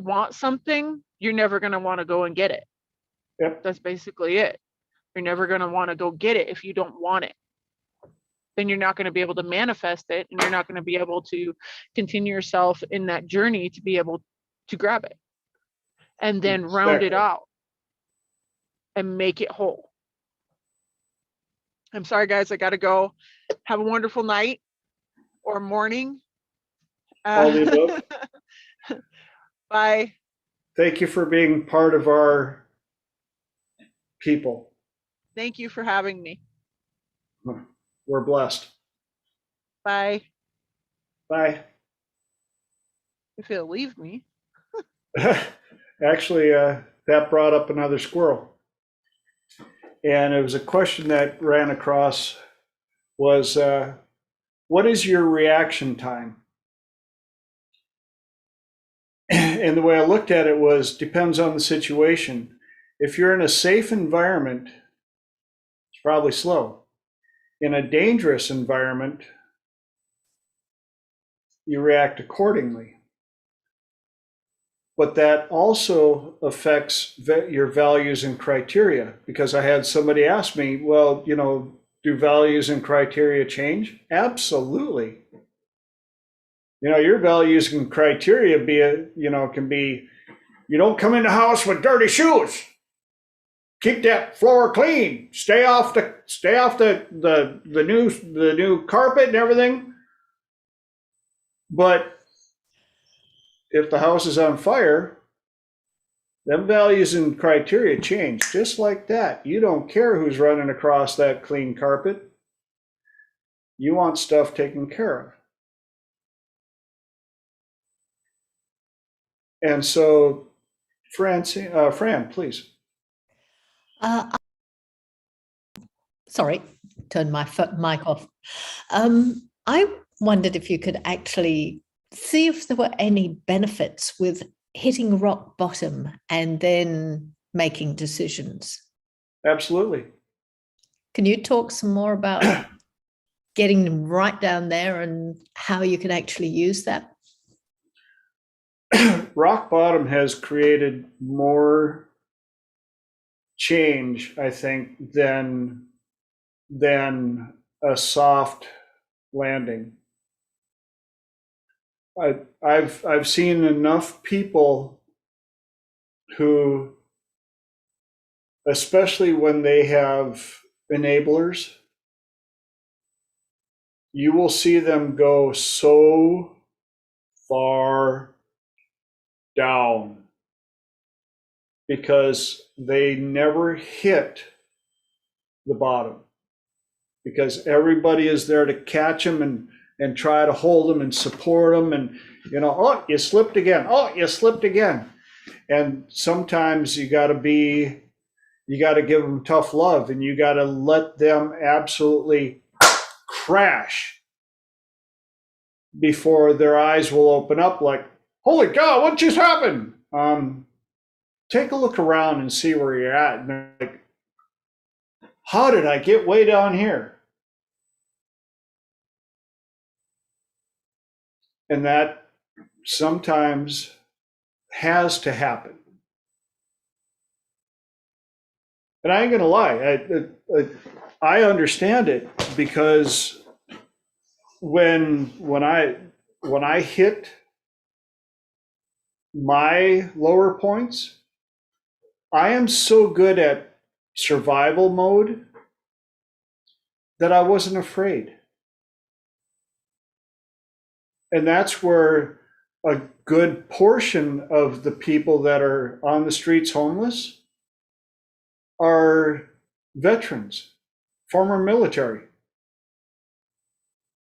want something, you're never going to want to go and get it.
Yep.
That's basically it. You're never going to want to go get it if you don't want it. Then you're not going to be able to manifest it, and you're not going to be able to continue yourself in that journey to be able to grab it and then round it
Exactly.
out and make it whole. I'm sorry, guys, I got to go. Have a wonderful night or morning.
All the above.
Bye.
Thank you for being part of our people.
Thank you for having me.
We're blessed.
Bye.
Bye.
If he'll leave me.
Actually, that brought up another squirrel. And it was a question that ran across was, what is your reaction time? And the way I looked at it was, depends on the situation. If you're in a safe environment, it's probably slow. In a dangerous environment, you react accordingly. But that also affects your values and criteria, because I had somebody ask me, well, do values and criteria change? Absolutely. Your values and criteria can be, you don't come in the house with dirty shoes. Keep that floor clean. Stay off the new carpet and everything. But if the house is on fire, them values and criteria change just like that. You don't care who's running across that clean carpet. You want stuff taken care of. And so, Fran, please.
Sorry, turn my mic off. I wondered if you could actually see if there were any benefits with hitting rock bottom and then making decisions.
Absolutely.
Can you talk some more about getting right down there and how you can actually use that?
Rock bottom has created more change, I think, than a soft landing. I've seen enough people who, especially when they have enablers, you will see them go so far down because they never hit the bottom, because everybody is there to catch them and try to hold them and support them, and oh, you slipped again, oh, you slipped again. And sometimes you got to give them tough love, and you got to let them absolutely crash before their eyes will open up like, holy cow, what just happened? Take a look around and see where you're at. And they're like, how did I get way down here? And that sometimes has to happen. And I ain't gonna lie, I understand it, because when I hit my lower points, I am so good at survival mode that I wasn't afraid. And that's where a good portion of the people that are on the streets homeless are veterans, former military,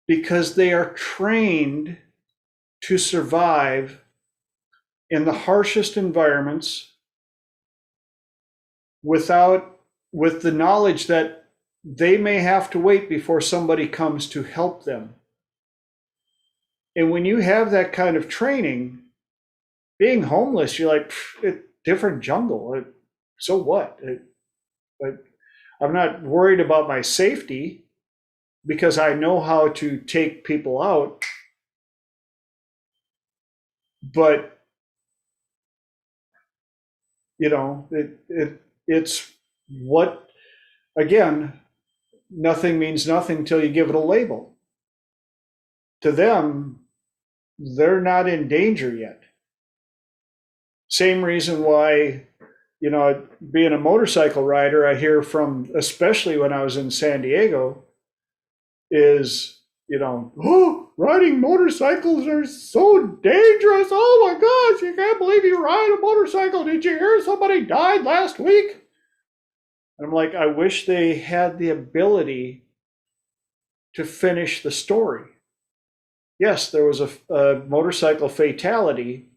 because they are trained to survive in the harshest environments with the knowledge that they may have to wait before somebody comes to help them. And when you have that kind of training, being homeless, you're like, different jungle. So what? I'm not worried about my safety because I know how to take people out. But, you know, it's what, again, nothing means nothing till you give it a label. To them, they're not in danger yet. Same reason why, you know, being a motorcycle rider, I hear from, especially when I was in San Diego, is, you know, oh, riding motorcycles are so dangerous. Oh my gosh, you can't believe you ride a motorcycle. Did you hear somebody died last week? And I'm like, I wish they had the ability to finish the story. Yes, there was a motorcycle fatality,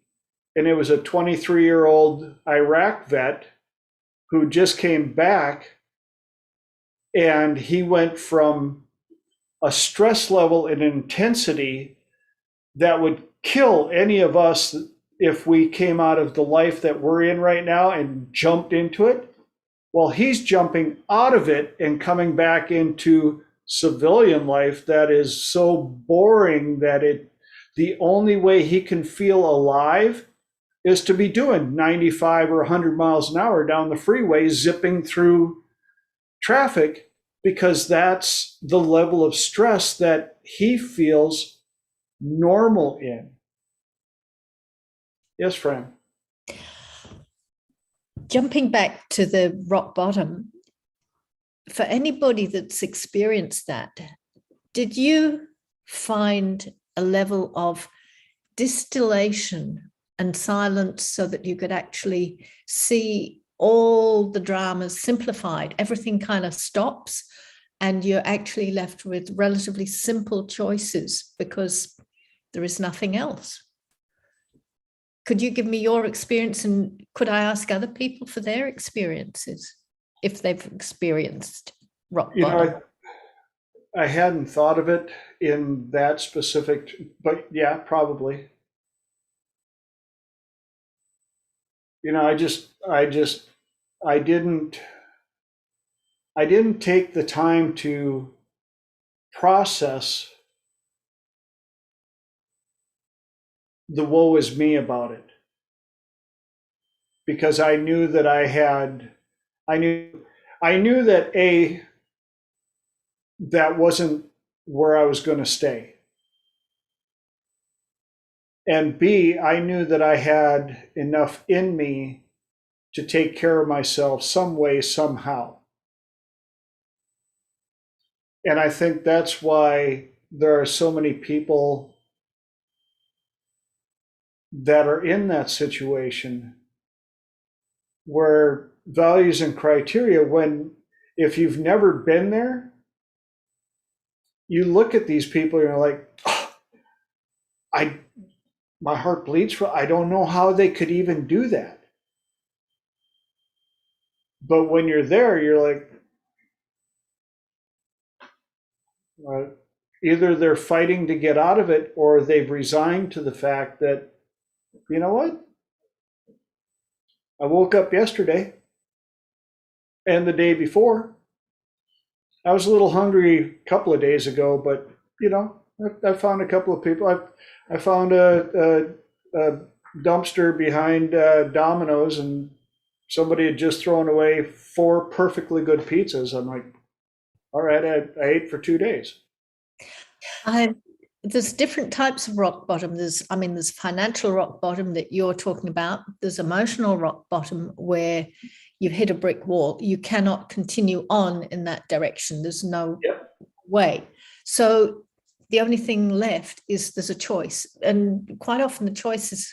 and it was a 23-year-old Iraq vet who just came back, and he went from a stress level and intensity that would kill any of us if we came out of the life that we're in right now and jumped into it. Well, he's jumping out of it and coming back into civilian life that is so boring that the only way he can feel alive is to be doing 95 or 100 miles an hour down the freeway, zipping through traffic, because that's the level of stress that he feels normal in. Yes, Fran.
Jumping back to the rock bottom, for anybody that's experienced that, did you find a level of distillation and silence so that you could actually see all the dramas simplified? Everything kind of stops and you're actually left with relatively simple choices because there is nothing else. Could you give me your experience, and could I ask other people for their experiences if they've experienced rock bottom?
Know, I hadn't thought of it in that specific, but yeah, probably. You know, I didn't take the time to process the woe is me about it, because I knew that I knew that that wasn't where I was going to stay. And B, I knew that I had enough in me to take care of myself some way, somehow. And I think that's why there are so many people that are in that situation where values and criteria, if you've never been there, you look at these people and you're like, oh, my heart bleeds for, I don't know how they could even do that. But when you're there, you're like, either they're fighting to get out of it or they've resigned to the fact that, you know what? I woke up yesterday and the day before. I was a little hungry a couple of days ago, but you know, I found a couple of people. I found a dumpster behind Domino's, and somebody had just thrown away 4 perfectly good pizzas. I'm like, all right, I ate for 2 days.
There's different types of rock bottom. There's financial rock bottom that you're talking about. There's emotional rock bottom where you've hit a brick wall. You cannot continue on in that direction. There's no way. So the only thing left is there's a choice. And quite often the choice is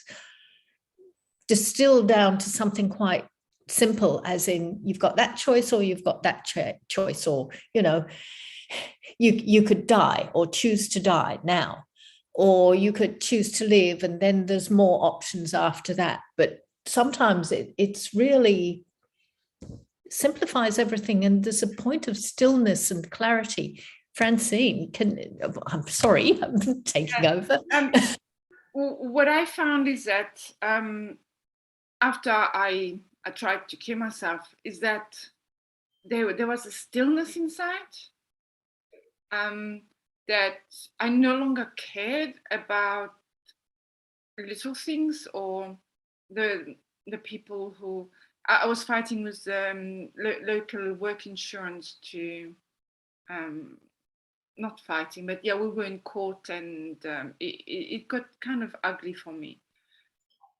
distilled down to something quite simple, as in you've got that choice or you've got that choice, or, you know, you could die or choose to die now, or you could choose to live, and then there's more options after that. But sometimes it's really simplifies everything, and there's a point of stillness and clarity. Francine, I'm sorry, I'm taking over.
What I found is that after I tried to kill myself, is that there was a stillness inside, that I no longer cared about little things or the people who I was fighting with local work insurance to not fighting, but yeah, we were in court, and it got kind of ugly for me.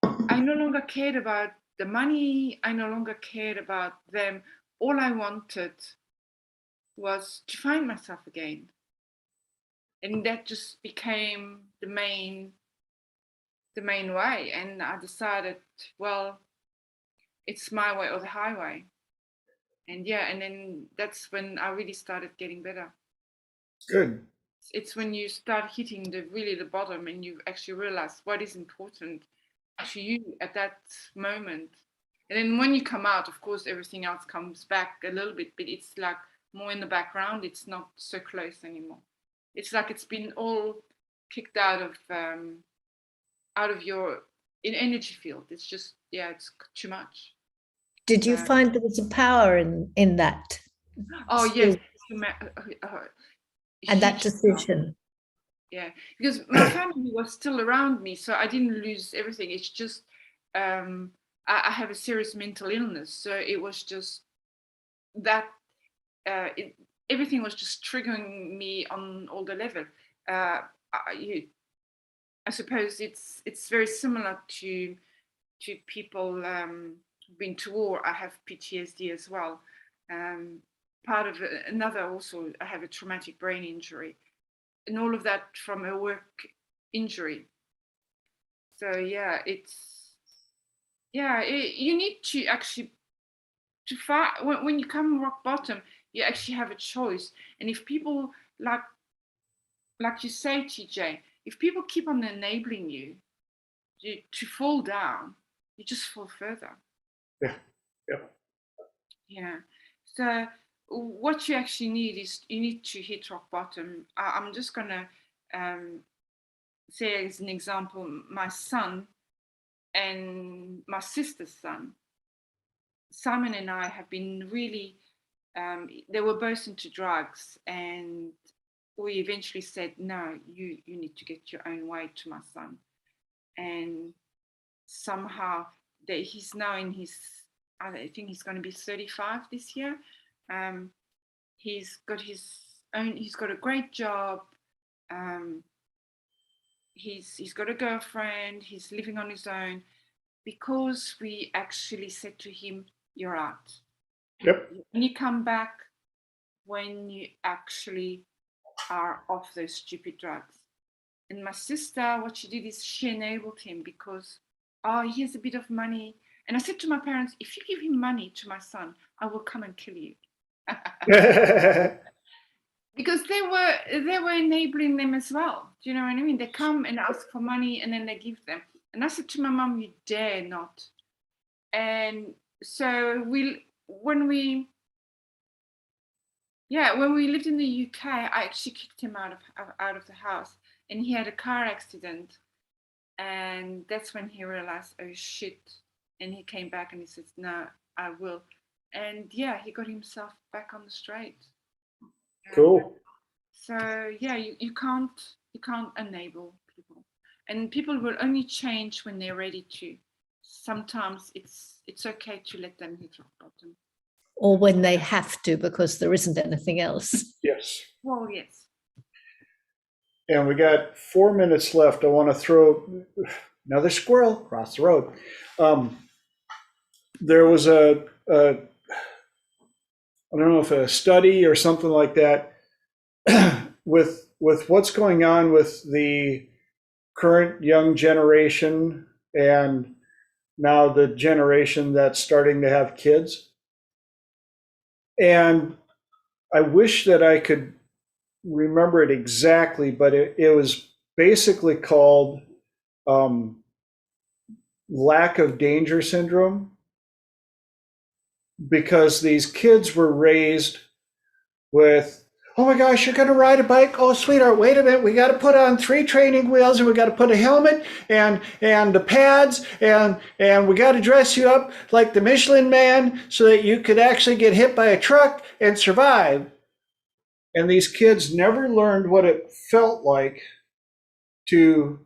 I no longer cared about the money. I no longer cared about them. All I wanted was to find myself again. And that just became the main way. And I decided, well, it's my way or the highway. And yeah, and then that's when I really started getting better.
Good.
It's when you start hitting the bottom and you actually realize what is important to you at that moment. And then when you come out, of course, everything else comes back a little bit, but it's like more in the background. It's not so close anymore. It's like it's been all kicked out of your energy field. It's just, yeah, it's too much.
Did you find there was a power in that?
Oh, yes.
And that decision.
Yeah, because my family was still around me, so I didn't lose everything. It's just I have a serious mental illness, so it was just that everything was just triggering me on all the level. I suppose it's very similar to people who've been to war. I have PTSD as well. Part of another also, I have a traumatic brain injury. And all of that from a work injury. So yeah, you need to actually fight when you come rock bottom. You actually have a choice. And if people like you say, TJ, if people keep on enabling you to fall down, you just fall further. Yeah. So what you actually need is you need to hit rock bottom. I'm just gonna say as an example, my son and my sister's son, Simon and I have been really, they were both into drugs, and we eventually said, no, you need to get your own way to my son. And somehow he's now in his, I think he's going to be 35 this year. He's got a great job. He's got a girlfriend. He's living on his own, because we actually said to him, you're out.
Yep.
When you come back, when you actually are off those stupid drugs. And my sister, what she did is she enabled him, because, he has a bit of money. And I said to my parents, if you give him money to my son, I will come and kill you. Because they were enabling them as well. Do you know what I mean? They come and ask for money, and then they give them. And I said to my mum, you dare not. And so when we lived in the UK, I actually kicked him out of the house, and he had a car accident. And that's when he realized, oh shit. And he came back and he said, no, I will. And yeah, he got himself back on the straight.
Cool.
So yeah, you can't enable people, and people will only change when they're ready to. Sometimes it's okay to let them hit rock bottom,
or when they have to, because there isn't anything else.
Yes.
Well, yes.
And we got 4 minutes left. I want to throw another squirrel across the road. There was I don't know if a study or something like that, with what's going on with the current young generation and now the generation that's starting to have kids. And I wish that I could remember it exactly, but it was basically called lack of danger syndrome. because these kids were raised with, oh my gosh, you're going to ride a bike? Oh, sweetheart, wait a minute. We got to put on 3 training wheels, and we got to put a helmet and the pads, and we got to dress you up like the Michelin Man so that you could actually get hit by a truck and survive. And these kids never learned what it felt like to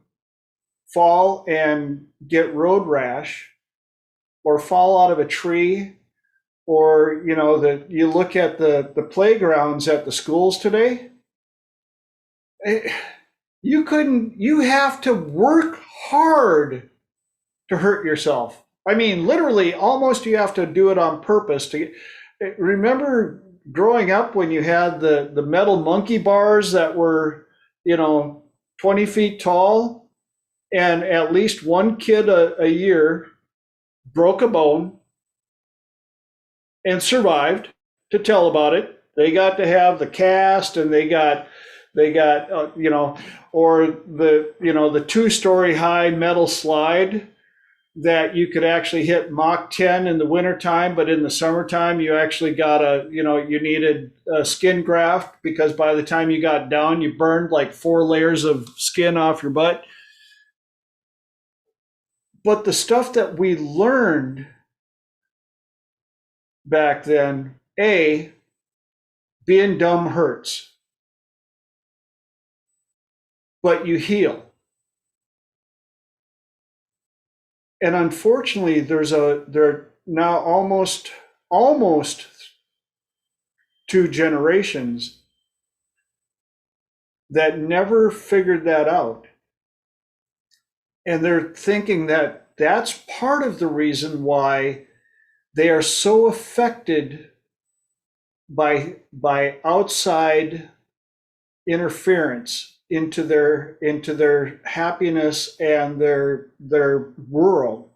fall and get road rash, or fall out of a tree, or, you know, that you look at the playgrounds at the schools today, you have to work hard to hurt yourself. I mean, literally, almost you have to do it on purpose. Remember growing up when you had the metal monkey bars that were, 20 feet tall, and at least one kid a year broke a bone and survived to tell about it. They got to have the cast, and they got or the 2-story high metal slide that you could actually hit Mach 10 in the wintertime, but in the summertime you actually got you needed a skin graft, because by the time you got down, you burned like 4 layers of skin off your butt. But the stuff that we learned back then, being dumb hurts, but you heal. And unfortunately, there are now almost 2 generations that never figured that out. And they're thinking that that's part of the reason why they are so affected by outside interference into their happiness and their world.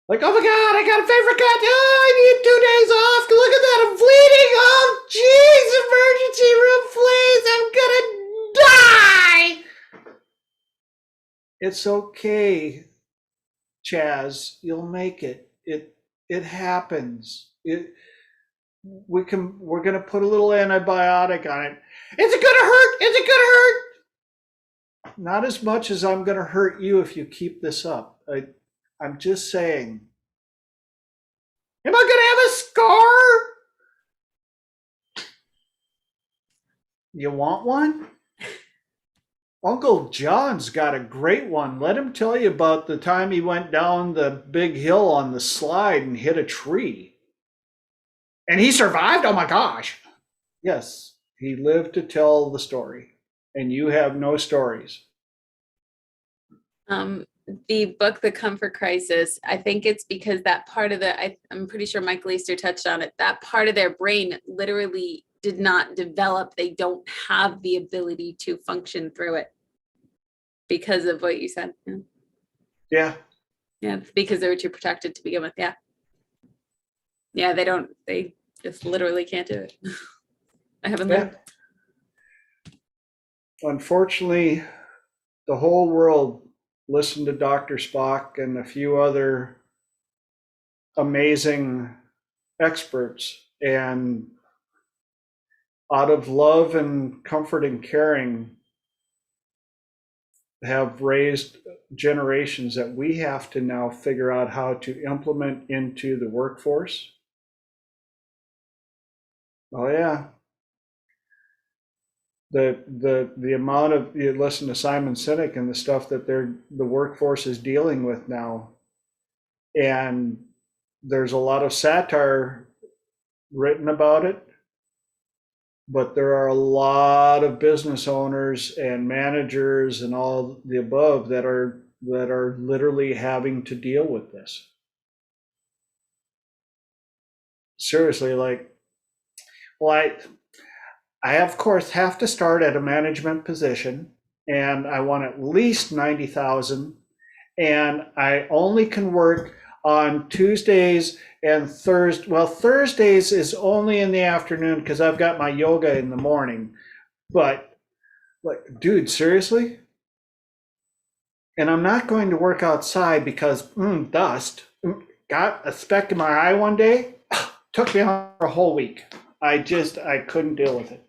Like, oh my God, I got a favorite cut. Oh, I need 2 days off. Look at that, I'm bleeding. Oh, jeez, emergency room, please. I'm gonna die. It's okay, Chaz. You'll make it. It happens. We're gonna put a little antibiotic on it. Is it gonna hurt? Is it gonna hurt? Not as much as I'm gonna hurt you if you keep this up. I'm just saying. Am I gonna have a scar? You want one? Uncle John's got a great one. Let him tell you about the time he went down the big hill on the slide and hit a tree. And he survived? Oh my gosh. Yes, he lived to tell the story. And you have no stories.
The book, The Comfort Crisis, I think it's because that part of I'm pretty sure Mike Leister touched on it, that part of their brain literally did not develop. They don't have the ability to function through it because of what you said.
Yeah.
Yeah, because they were too protected to begin with. Yeah. Yeah, they just literally can't do it. I haven't learned.
Unfortunately, the whole world listened to Dr. Spock and a few other amazing experts, and out of love and comfort and caring, have raised generations that we have to now figure out how to implement into the workforce. Oh yeah. The amount of, you listen to Simon Sinek and the stuff that the workforce is dealing with now, and there's a lot of satire written about it, but there are a lot of business owners and managers and all the above that are literally having to deal with this. Seriously, like, well, I of course have to start at a management position, and I want at least 90,000, and I only can work on Tuesdays and Thursdays. Well, Thursdays is only in the afternoon because I've got my yoga in the morning. But like, dude, seriously? And I'm not going to work outside because dust. got a speck in my eye one day. Took me on for a whole week. I couldn't deal with it.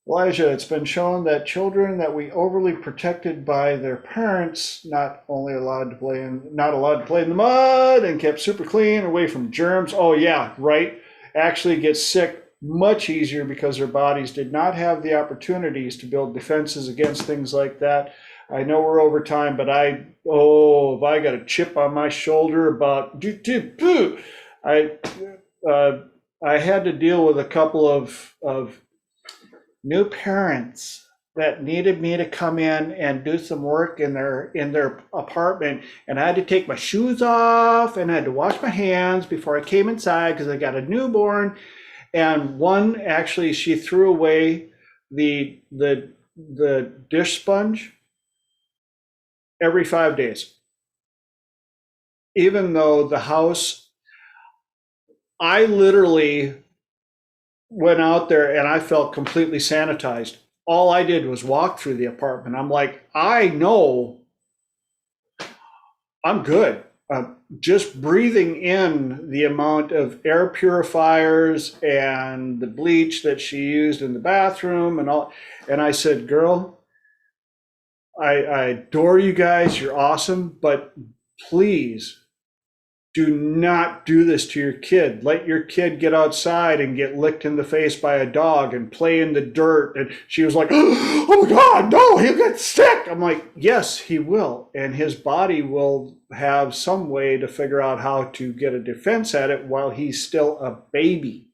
Elijah, it's been shown that children that we overly protected by their parents, not allowed to play in the mud and kept super clean, away from germs. Oh yeah, right. Actually get sick much easier because their bodies did not have the opportunities to build defenses against things like that. I know we're over time, but if I got a chip on my shoulder about I had to deal with a couple of new parents that needed me to come in and do some work in their apartment, and I had to take my shoes off and I had to wash my hands before I came inside because I got a newborn. And one, actually, she threw away the dish sponge every 5 days, even though the house, I literally went out there and I felt completely sanitized. All I did was walk through the apartment. I'm like, I know I'm good. Just breathing in the amount of air purifiers and the bleach that she used in the bathroom and all. And I said, girl, I adore you guys. You're awesome. But please do not do this to your kid. Let your kid get outside and get licked in the face by a dog and play in the dirt. And she was like, oh my God, no, he'll get sick. I'm like, yes, he will. And his body will have some way to figure out how to get a defense at it while he's still a baby.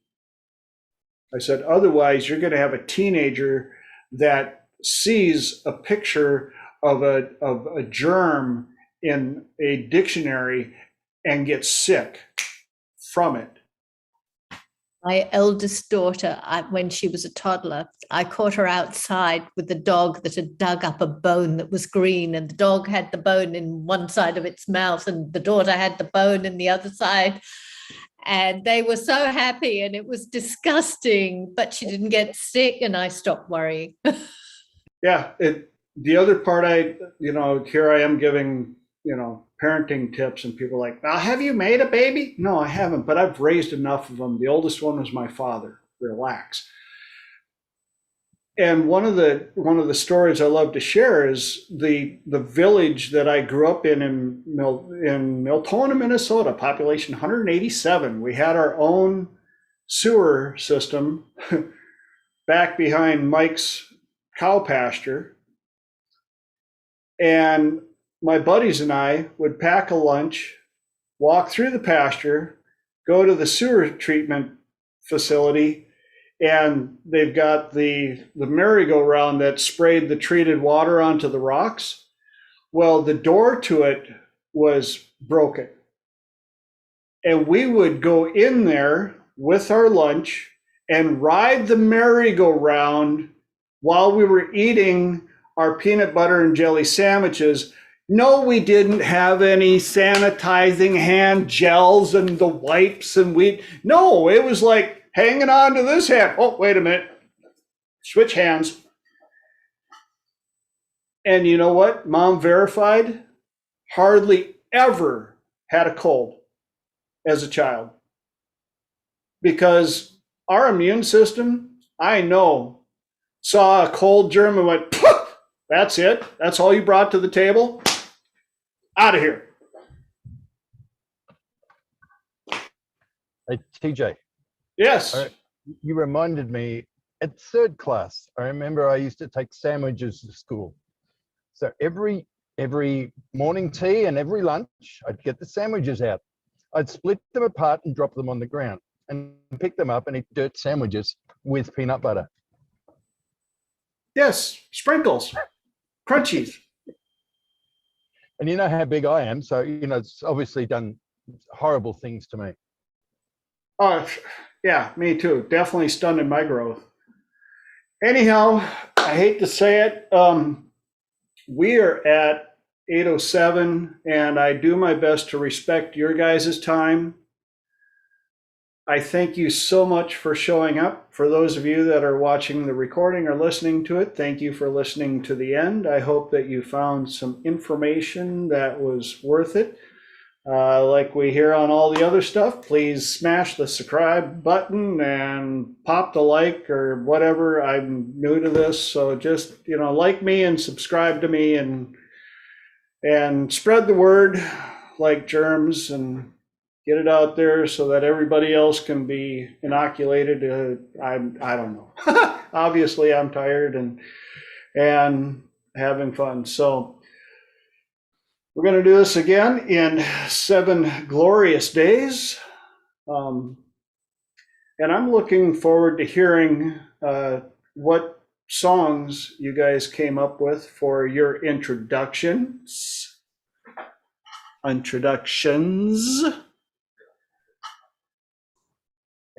I said, otherwise, you're going to have a teenager that sees a picture of a germ in a dictionary and get sick from it.
My eldest daughter, when she was a toddler, I caught her outside with the dog that had dug up a bone that was green, and the dog had the bone in one side of its mouth and the daughter had the bone in the other side. And they were so happy, and it was disgusting, but she didn't get sick, and I stopped worrying.
Yeah, the other part, here I am giving, parenting tips, and people are like, now, have you made a baby? No, I haven't, but I've raised enough of them. The oldest one was my father. Relax. And one of the stories I love to share is the village that I grew up in Miltona, Minnesota, population 187. We had our own sewer system back behind Mike's cow pasture. And my buddies and I would pack a lunch, walk through the pasture, go to the sewer treatment facility, and they've got the merry-go-round that sprayed the treated water onto the rocks. Well, the door to it was broken. And we would go in there with our lunch and ride the merry-go-round while we were eating our peanut butter and jelly sandwiches. No, we didn't have any sanitizing hand gels and the wipes, and no, it was like hanging on to this hand. Oh, wait a minute. Switch hands. And you know what? Mom verified, hardly ever had a cold as a child. Because our immune system, I know, saw a cold germ and went, that's it? That's all you brought to the table? Out of here.
Hey, TJ.
Yes.
You reminded me at third class, I remember I used to take sandwiches to school. So every morning tea and every lunch, I'd get the sandwiches out. I'd split them apart and drop them on the ground and pick them up and eat dirt sandwiches with peanut butter.
Yes, sprinkles, crunchies.
And you know how big I am, so it's obviously done horrible things to me.
Oh, yeah, me too. Definitely stunted my growth. Anyhow, I hate to say it, we are at 8:07, and I do my best to respect your guys' time. I thank you so much for showing up. For those of you that are watching the recording or listening to it, thank you for listening to the end. I hope that you found some information that was worth it. Like we hear on all the other stuff, please smash the subscribe button and pop the like or whatever. I'm new to this, so just, like me and subscribe to me and spread the word like germs and get it out there so that everybody else can be inoculated. I don't know. Obviously, I'm tired and having fun. So we're going to do this again in 7 glorious days. And I'm looking forward to hearing what songs you guys came up with for your introductions.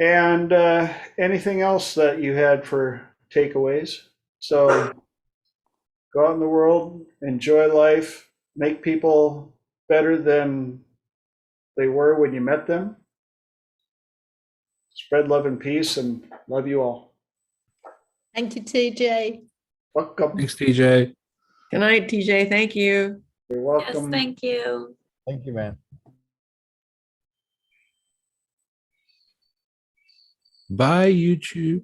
And anything else that you had for takeaways. So go out in the world, enjoy life, make people better than they were when you met them. Spread love and peace, and love you all.
Thank you, TJ.
Welcome.
Thanks, TJ.
Good night, TJ. Thank you.
You're
Yes,
welcome.
thank you.
Thank you, man.
Bye, YouTube.